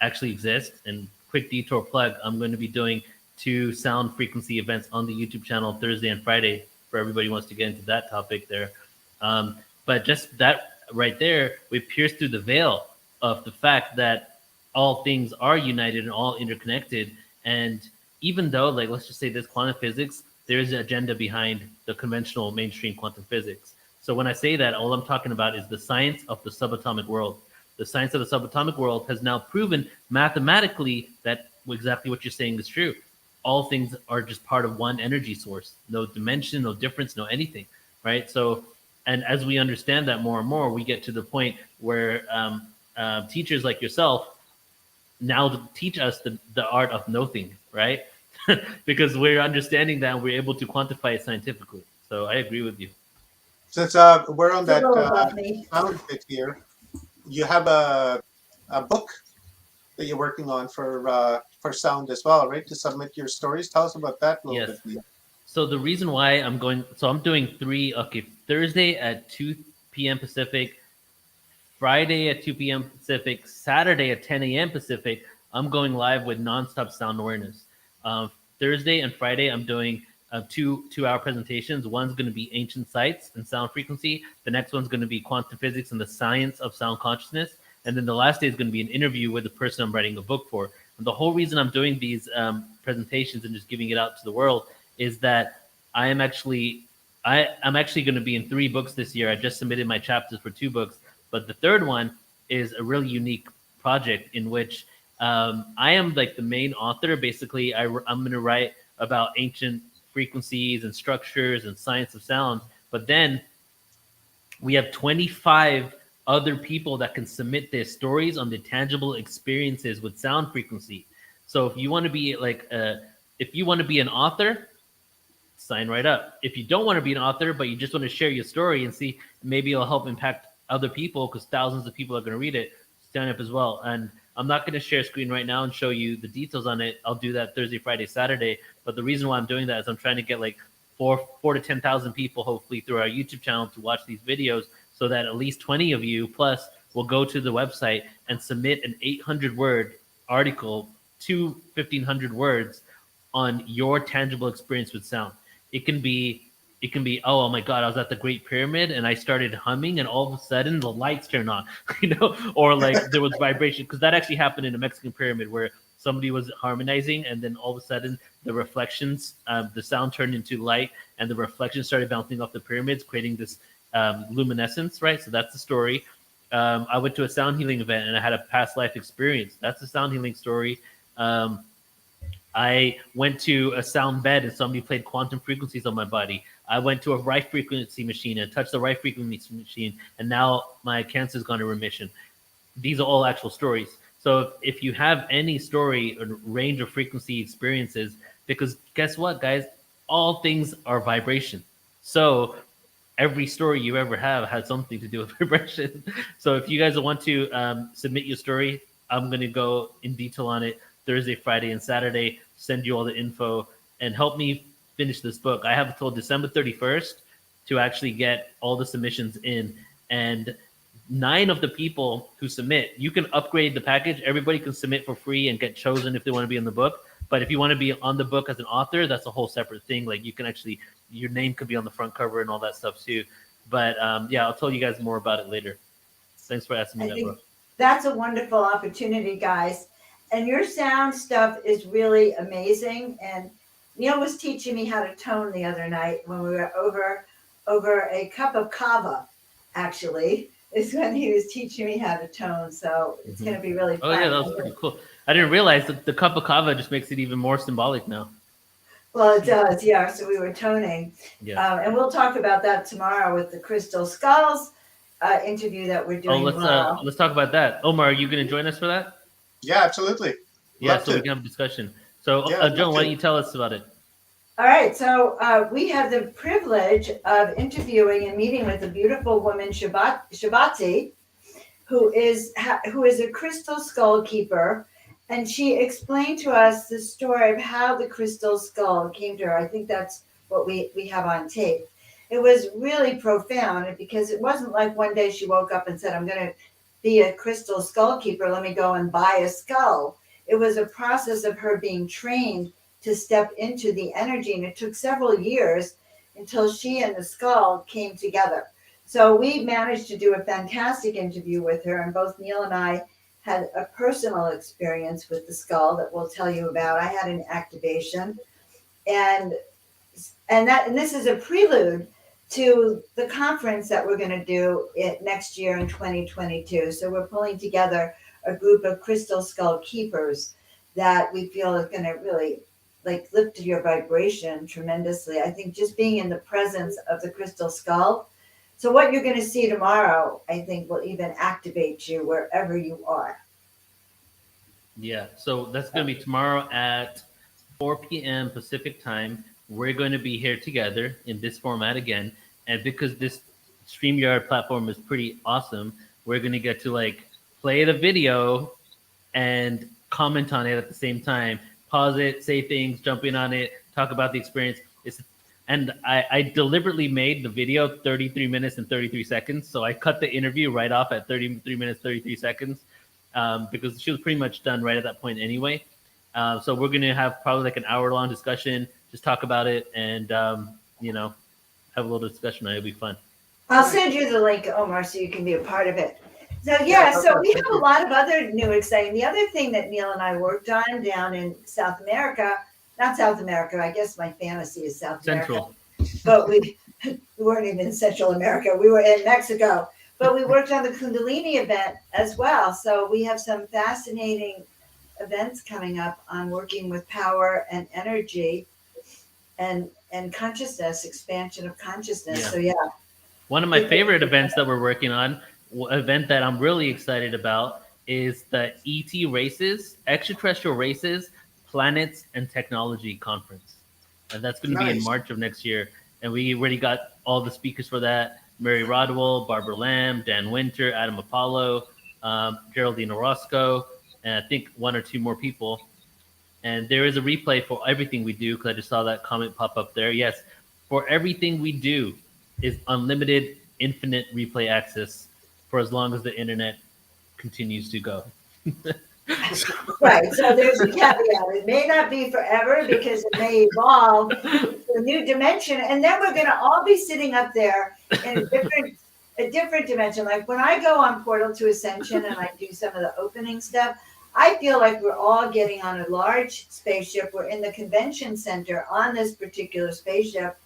actually exists. And quick detour plug: I'm going to be doing 2 sound frequency events on the YouTube channel Thursday and Friday for everybody who wants to get into that topic there. But just that right there, we pierce through the veil of the fact that all things are united and all interconnected. And even though, like, let's just say this quantum physics there is an agenda behind the conventional mainstream quantum physics. So when I say that, all I'm talking about is the science of the subatomic world. The science of the subatomic world has now proven mathematically that exactly what you're saying is true. All things are just part of one energy source, no dimension, no difference, no anything, right? So, and as we understand that more and more, we get to the point where teachers like yourself now teach us the art of nothing, right? Because we're understanding that and we're able to quantify it scientifically. So I agree with you. Since we're on It's a that little above me. sound bit here, you have a book that you're working on for sound as well, right? To submit your stories. Tell us about that a little Yes. bit, Neil. So the reason why I'm doing three, okay, Thursday at 2 p.m. Pacific, Friday at 2 p.m. Pacific, Saturday at 10 a.m. Pacific, I'm going live with Nonstop Sound Awareness. Thursday and Friday, I'm doing two-hour presentations. One's going to be ancient sites and sound frequency. The next one's going to be quantum physics and the science of sound consciousness. And then the last day is going to be an interview with the person I'm writing a book for. And the whole reason I'm doing these presentations and just giving it out to the world is that I am actually I'm actually going to be in 3 books this year. I just submitted my chapters for 2 books, but the third one is a really unique project in which I am like the main author. Basically, I'm going to write about ancient frequencies and structures and science of sound. But then we have 25 other people that can submit their stories on the tangible experiences with sound frequency. So if you want to be if you want to be an author, sign right up. If you don't want to be an author, but you just want to share your story and see maybe it'll help impact other people because thousands of people are going to read it, sign up as well. And I'm not going to share screen right now and show you the details on it. I'll do that Thursday, Friday, Saturday. But the reason why I'm doing that is I'm trying to get like four to 10,000 people, hopefully, through our YouTube channel to watch these videos, so that at least 20 of you plus will go to the website and submit an 800-word article to 1,500 words on your tangible experience with sound. It can be oh my god, I was at the Great Pyramid and I started humming and all of a sudden the lights turn on, or like there was vibration, because that actually happened in a Mexican pyramid where somebody was harmonizing and then all of a sudden the reflections, the sound turned into light and the reflections started bouncing off the pyramids, creating this luminescence, right? So that's the story. I went to a sound healing event and I had a past life experience. That's a sound healing story. I went to a sound bed and somebody played quantum frequencies on my body. I went to a right frequency machine and touched the right frequency machine, and now my cancer's gone to remission. These are all actual stories. So if you have any story or range of frequency experiences, because guess what, guys? All things are vibration. So every story you ever have has something to do with vibration. So if you guys want to submit your story, I'm going to go in detail on it Thursday, Friday, and Saturday, send you all the info and help me finish this book. I have until December 31st to actually get all the submissions in. And 9 of the people who submit, you can upgrade the package. Everybody can submit for free and get chosen if they want to be in the book. But if you want to be on the book as an author, that's a whole separate thing. Like you can actually, your name could be on the front cover and all that stuff too. But yeah, I'll tell you guys more about it later. Thanks for asking me I that, bro. think that's a wonderful opportunity, guys. And your sound stuff is really amazing. And Neil was teaching me how to tone the other night when we were over a cup of kava, actually, is when he was teaching me how to tone. So it's going to be really Oh fun. yeah, that was pretty cool. I didn't realize that the cup of kava just makes it even more symbolic now. Well, it does, yeah. So we were toning. Yeah. And we'll talk about that tomorrow with the Crystal Skulls interview that we're Oh, doing tomorrow. let's talk about that. Omar, are you going to join us for that? Yeah, absolutely. Yeah, Love so we to. can have a discussion. So, Yeah, I'd love Joan, why to. don't you tell us about it? All right, so we have the privilege of interviewing and meeting with a beautiful woman, Shabati, who is a crystal skull keeper, and she explained to us the story of how the crystal skull came to her. I think that's what we have on tape. It was really profound because it wasn't like one day she woke up and said, "I'm going to be a crystal skull keeper. Let me go and buy a skull." It was a process of her being trained to step into the energy, and it took several years until she and the skull came together. So we managed to do a fantastic interview with her, and both Neil and I had a personal experience with the skull that we'll tell you about. I had an activation, and and this is a prelude to the conference that we're going to do next year in 2022. So we're pulling together a group of crystal skull keepers that we feel is going to really like lift your vibration tremendously. I think just being in the presence of the crystal skull. So what you're going to see tomorrow, I think, will even activate you wherever you are. Yeah, so that's going to be tomorrow at 4 p.m. Pacific time. We're going to be here together in this format again. And because this StreamYard platform is pretty awesome, we're going to get to like play the video and comment on it at the same time. Pause it, say things, jump in on it, talk about the experience. And I deliberately made the video 33 minutes and 33 seconds. So I cut the interview right off at 33 minutes, 33 seconds because she was pretty much done right at that point anyway. So we're going to have probably like an hour-long discussion, just talk about it and, have a little discussion. It'll be fun. I'll send you the link, Omar, so you can be a part of it. So yeah, so we have a lot of other new exciting. The other thing that Neil and I worked on down in South America, not South America, I guess my fantasy is South Central. America, but we weren't even in Central America. We were in Mexico, but we worked on the Kundalini event as well. So we have some fascinating events coming up on working with power and energy and consciousness, expansion of consciousness. Yeah. So yeah. One of my favorite events that we're working on, event that I'm really excited about, is the ET races, extraterrestrial races, planets, and technology conference. And that's going to be in March of next year. And we already got all the speakers for that. Mary Rodwell, Barbara Lamb, Dan Winter, Adam Apollo, Geraldine Orozco, and I think one or two more people. And there is a replay for everything we do, because I just saw that comment pop up there. Yes, for everything we do is unlimited, infinite replay access for as long as the internet continues to go. Right. So there's a caveat. It may not be forever because it may evolve to a new dimension. And then we're going to all be sitting up there in a different dimension. Like when I go on Portal to Ascension and I do some of the opening stuff, I feel like we're all getting on a large spaceship. We're in the convention center on this particular spaceship,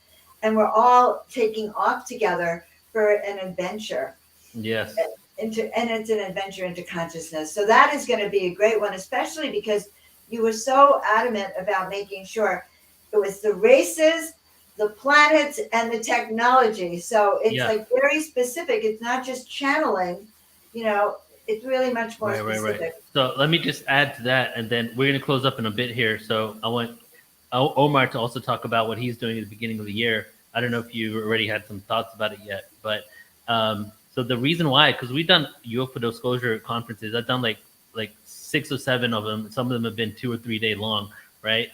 and we're all taking off together for an adventure. Yes. And it's an adventure into consciousness. So that is going to be a great one, especially because you were so adamant about making sure it was the races, the planets, and the technology. So it's like very specific. It's not just channeling, it's really much more specific. Right. So let me just add to that, and then we're going to close up in a bit here. So I want Omar to also talk about what he's doing at the beginning of the year. I don't know if you already had some thoughts about it yet, but so the reason why, because we've done UFO disclosure conferences, I've done like 6 or 7 of them. Some of them have been 2 or 3 day long, right?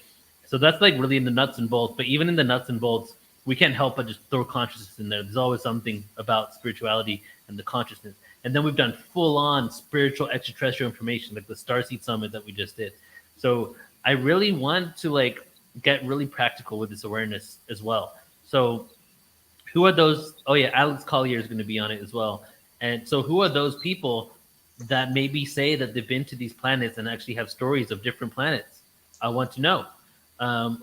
So that's like really in the nuts and bolts. But even in the nuts and bolts, we can't help but just throw consciousness in there. There's always something about spirituality and the consciousness. And then we've done full-on spiritual extraterrestrial information, like the Starseed Summit that we just did. So I really want to get really practical with this awareness as well. So who are those? Oh yeah, Alex Collier is going to be on it as well. And so who are those people that maybe say that they've been to these planets and actually have stories of different planets? I want to know.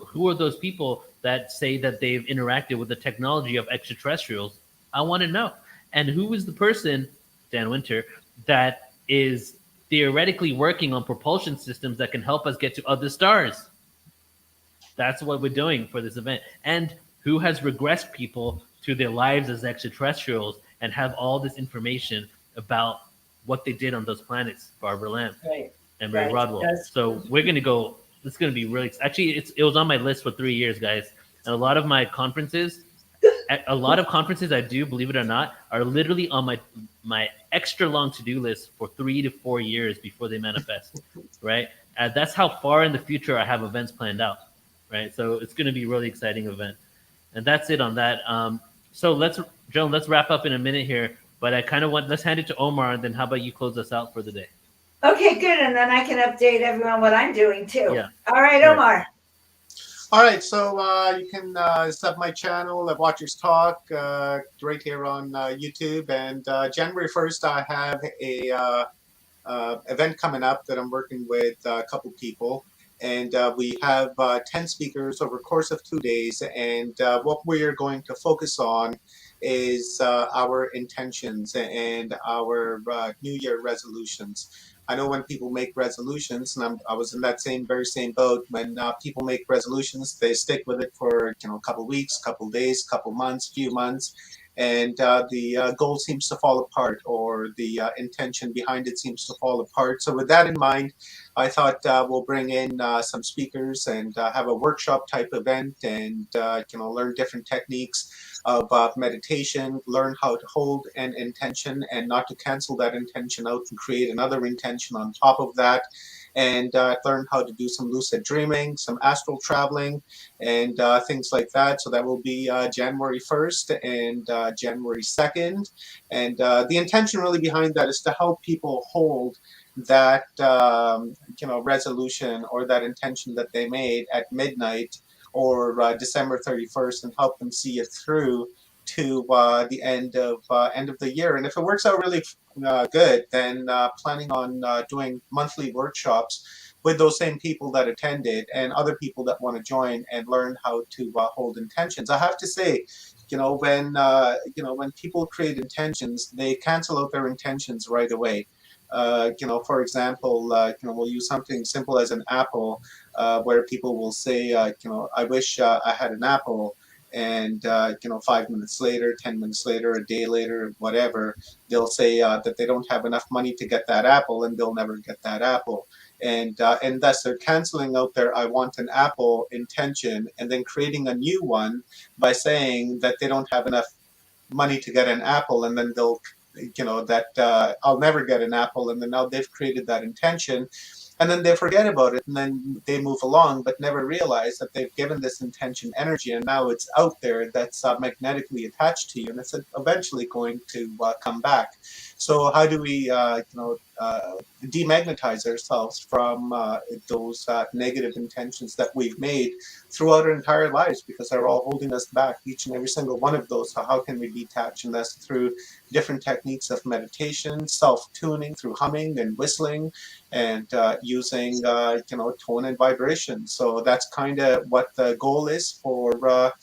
Who are those people that say that they've interacted with the technology of extraterrestrials? I want to know. And who is the person, Dan Winter, that is theoretically working on propulsion systems that can help us get to other stars? That's what we're doing for this event. And who has regressed people to their lives as extraterrestrials and have all this information about what they did on those planets, Barbara Lamb and Ray Rodwell. So we're going to go, it's going to be really, actually, it was on my list for 3 years, guys. And a lot of conferences I do, believe it or not, are literally on my extra long to-do list for 3 to 4 years before they manifest, right? That's how far in the future I have events planned out, right? So it's going to be a really exciting event. And that's it on that. So Joan, let's wrap up in a minute here. But I kind of let's hand it to Omar, and then how about you close us out for the day? Okay, good. And then I can update everyone what I'm doing too. Yeah. All right, Omar. All right, so you can sub my channel at Watchers Talk right here on YouTube. And January 1st, I have a event coming up that I'm working with a couple people. And we have 10 speakers over a course of 2 days. And what we are going to focus on is our intentions and our New Year resolutions. I know when people make resolutions, and I was in that very same boat. When people make resolutions, they stick with it for a couple weeks, couple days, couple months, few months, and the goal seems to fall apart, or the intention behind it seems to fall apart. So with that in mind, I thought we'll bring in some speakers and have a workshop type event, and learn different techniques of meditation, learn how to hold an intention and not to cancel that intention out and create another intention on top of that, and learn how to do some lucid dreaming, some astral traveling, and things like that. So that will be January 1st and January 2nd. And the intention really behind that is to help people hold that resolution or that intention that they made at midnight or December 31st, and help them see it through to the end of the year. And if it works out really good, then planning on doing monthly workshops with those same people that attended and other people that want to join and learn how to hold intentions. I have to say, when people create intentions, they cancel out their intentions right away. For example, we'll use something simple as an apple, where people will say, I wish I had an apple. And, 5 minutes later, 10 minutes later, a day later, whatever, they'll say that they don't have enough money to get that apple, and they'll never get that apple. And thus they're canceling out their I want an apple intention, and then creating a new one by saying that they don't have enough money to get an apple, and then they'll that I'll never get an apple, and then now they've created that intention, and then they forget about it, and then they move along, but never realize that they've given this intention energy, and now it's out there that's magnetically attached to you, and it's eventually going to come back. So how do we demagnetize ourselves from those negative intentions that we've made throughout our entire lives, because they're all holding us back, each and every single one of those. So how can we detach? And that's through different techniques of meditation, self-tuning through humming and whistling, and using tone and vibration. So that's kind of what the goal is for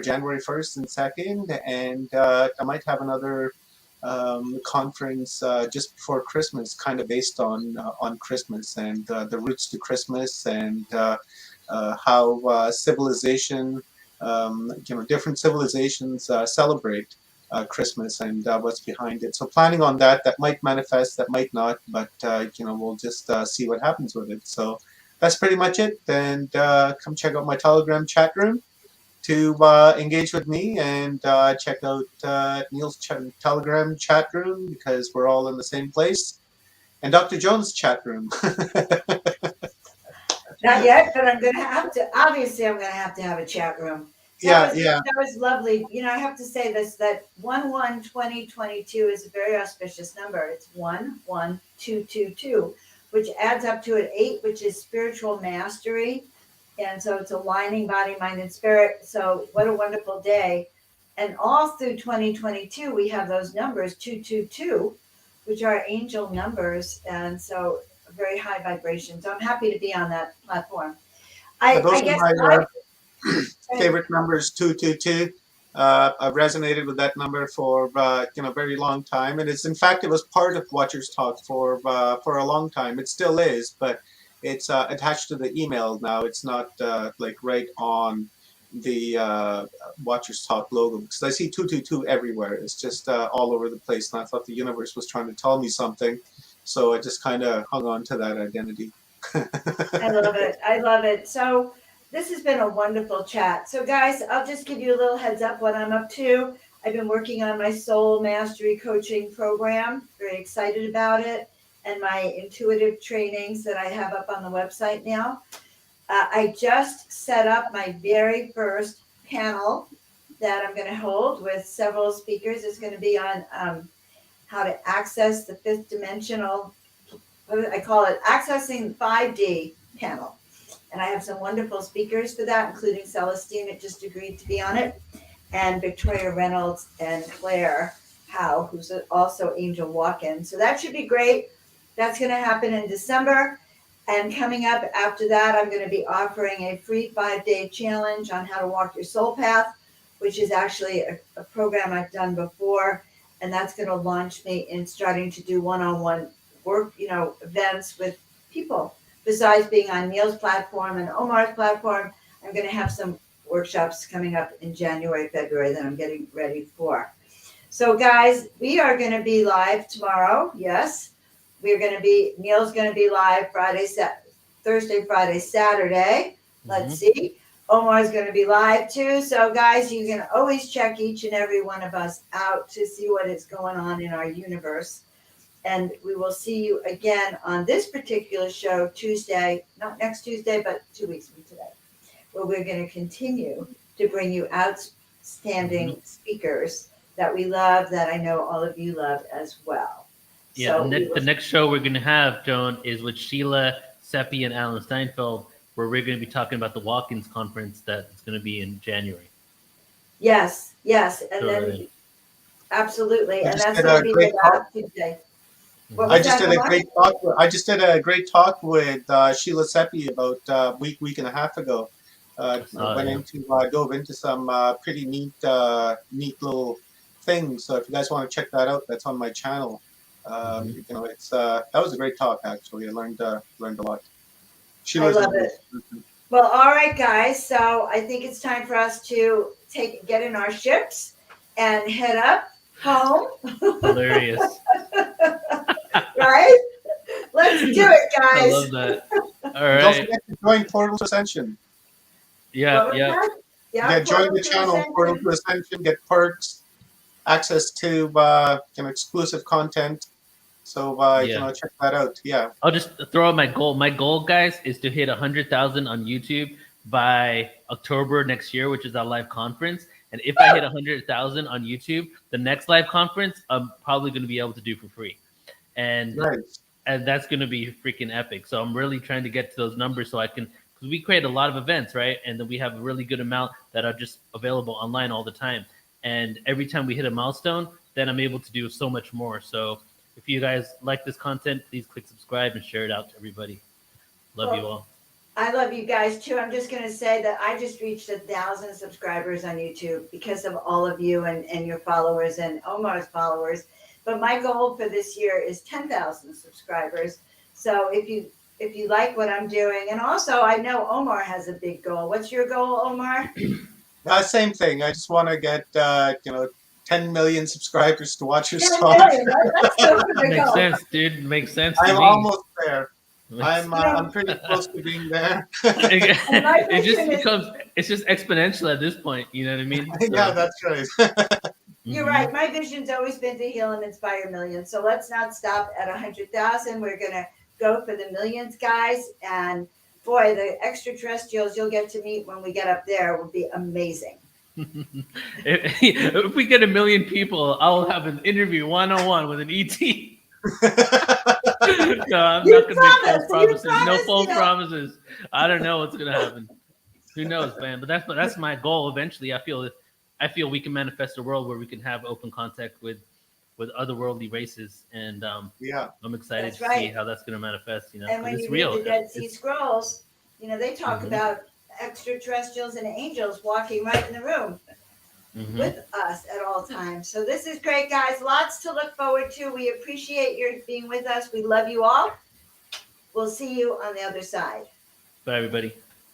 January 1st and 2nd. And I might have another conference just before Christmas, kind of based on Christmas and the roots to Christmas, and how civilization, different civilizations celebrate Christmas, and what's behind it. So planning on that. That might manifest, that might not, but we'll just see what happens with it. So that's pretty much it. And come check out my Telegram chat room to engage with me, and check out Neil's Telegram chat room, because we're all in the same place, and Dr. Jones' chat room. Not yet, but I'm going to have to. Obviously, I'm going to have a chat room. Yeah. That was lovely. I have to say this, that 1/1/2022 is a very auspicious number. It's 11222, which adds up to an 8, which is spiritual mastery. And so it's aligning body, mind, and spirit. So what a wonderful day. And all through 2022, we have those numbers 222, which are angel numbers. And so very high vibration. So I'm happy to be on that platform. Those I are guess my favorite numbers, 222. I've resonated with that number for a very long time, and it was part of Watcher's Talk for a long time. It still is, but it's attached to the email now. It's not like right on the Watcher's Talk logo, because I see 222 everywhere. It's just all over the place, and I thought the universe was trying to tell me something, so I just kind of hung on to that identity. I love it. I love it. So this has been a wonderful chat. So guys, I'll just give you a little heads up what I'm up to. I've been working on my soul mastery coaching program. Very excited about it. And my intuitive trainings that I have up on the website now. I just set up my very first panel that I'm going to hold with several speakers. It's going to be on how to access the fifth dimensional, I call it accessing 5D panel. And I have some wonderful speakers for that, including Celestine, that just agreed to be on it, and Victoria Reynolds and Claire Howe, who's also Angel Walk-In. So that should be great. That's going to happen in December. And coming up after that, I'm going to be offering a free 5-day challenge on how to walk your soul path, which is actually a program I've done before. And that's going to launch me in starting to do one-on-one work, events with people. Besides being on Neil's platform and Omar's platform, I'm going to have some workshops coming up in January, February that I'm getting ready for. So guys, we are going to be live tomorrow. Yes. Neil's going to be live Thursday, Friday, Saturday. Let's see. Omar's going to be live too. So guys, you can always check each and every one of us out to see what is going on in our universe. And we will see you again on this particular show Tuesday, not next Tuesday, but 2 weeks from today, where we're going to continue to bring you outstanding speakers that we love, that I know all of you love as well. Yeah, So the next show we're going to have, Joan, is with Sheila Seppi and Alan Steinfeld, where we're going to be talking about the Walk-ins conference that's going to be in January. Yes, and So, then absolutely, and just that's did going a to be great the talk. last Tuesday. What I was just that, did a Omar? great talk. I just did a great talk with Sheila Seppi about a week and a half ago. Dove into some pretty neat little things. So if you guys want to check that out, that's on my channel. It's that was a great talk actually. I learned a lot. I love it. Well, all right, guys. So I think it's time for us to get in our ships and head up home. Hilarious. Right? Let's do it, guys. I love that. All right. Don't forget to join Portal to Ascension. Yeah. Join the channel Portal to Ascension. Get perks, access to exclusive content. So check that out. Yeah. I'll just throw out my goal. My goal, guys, is to hit 100,000 on YouTube by October next year, which is our live conference. And if I hit 100,000 on YouTube, the next live conference, I'm probably going to be able to do for free. And that's going to be freaking epic. So I'm really trying to get to those numbers so I can, because we create a lot of events, right? And then we have a really good amount that are just available online all the time. And every time we hit a milestone, then I'm able to do so much more. So if you guys like this content, please click subscribe and share it out to everybody. Love you all. I love you guys too. I'm just going to say that I just reached 1,000 subscribers on YouTube because of all of you and your followers and Omar's followers. But my goal for this year is 10,000 subscribers. So if you like what I'm doing, and also I know Omar has a big goal. What's your goal, Omar? Same thing. I just want to get 10 million subscribers to watch your 10 stuff. million, right? That's still the Makes goal. sense, dude. Makes sense. I'm to almost there. me. I'm pretty close to being there. It's just exponential at this point. You know what I mean? So, Yeah, that's right. You're right. My vision's always been to heal and inspire millions. So let's not stop at 100,000. We're going to go for the millions, guys. And boy, the extraterrestrials you'll get to meet when we get up there will be amazing. If we get 1 million people, I'll have an interview one-on-one with an ET. No, I'm not going to make false promises. No false promises. I don't know what's going to happen. Who knows, man? But that's my goal. Eventually, I feel we can manifest a world where we can have open contact with otherworldly races, and I'm excited to see how that's going to manifest. And when it's you real. read the Dead Sea Scrolls, they talk about extraterrestrials and angels walking right in the room with us at all times. So this is great, guys. Lots to look forward to. We appreciate your being with us. We love you all. We'll see you on the other side. Bye, everybody.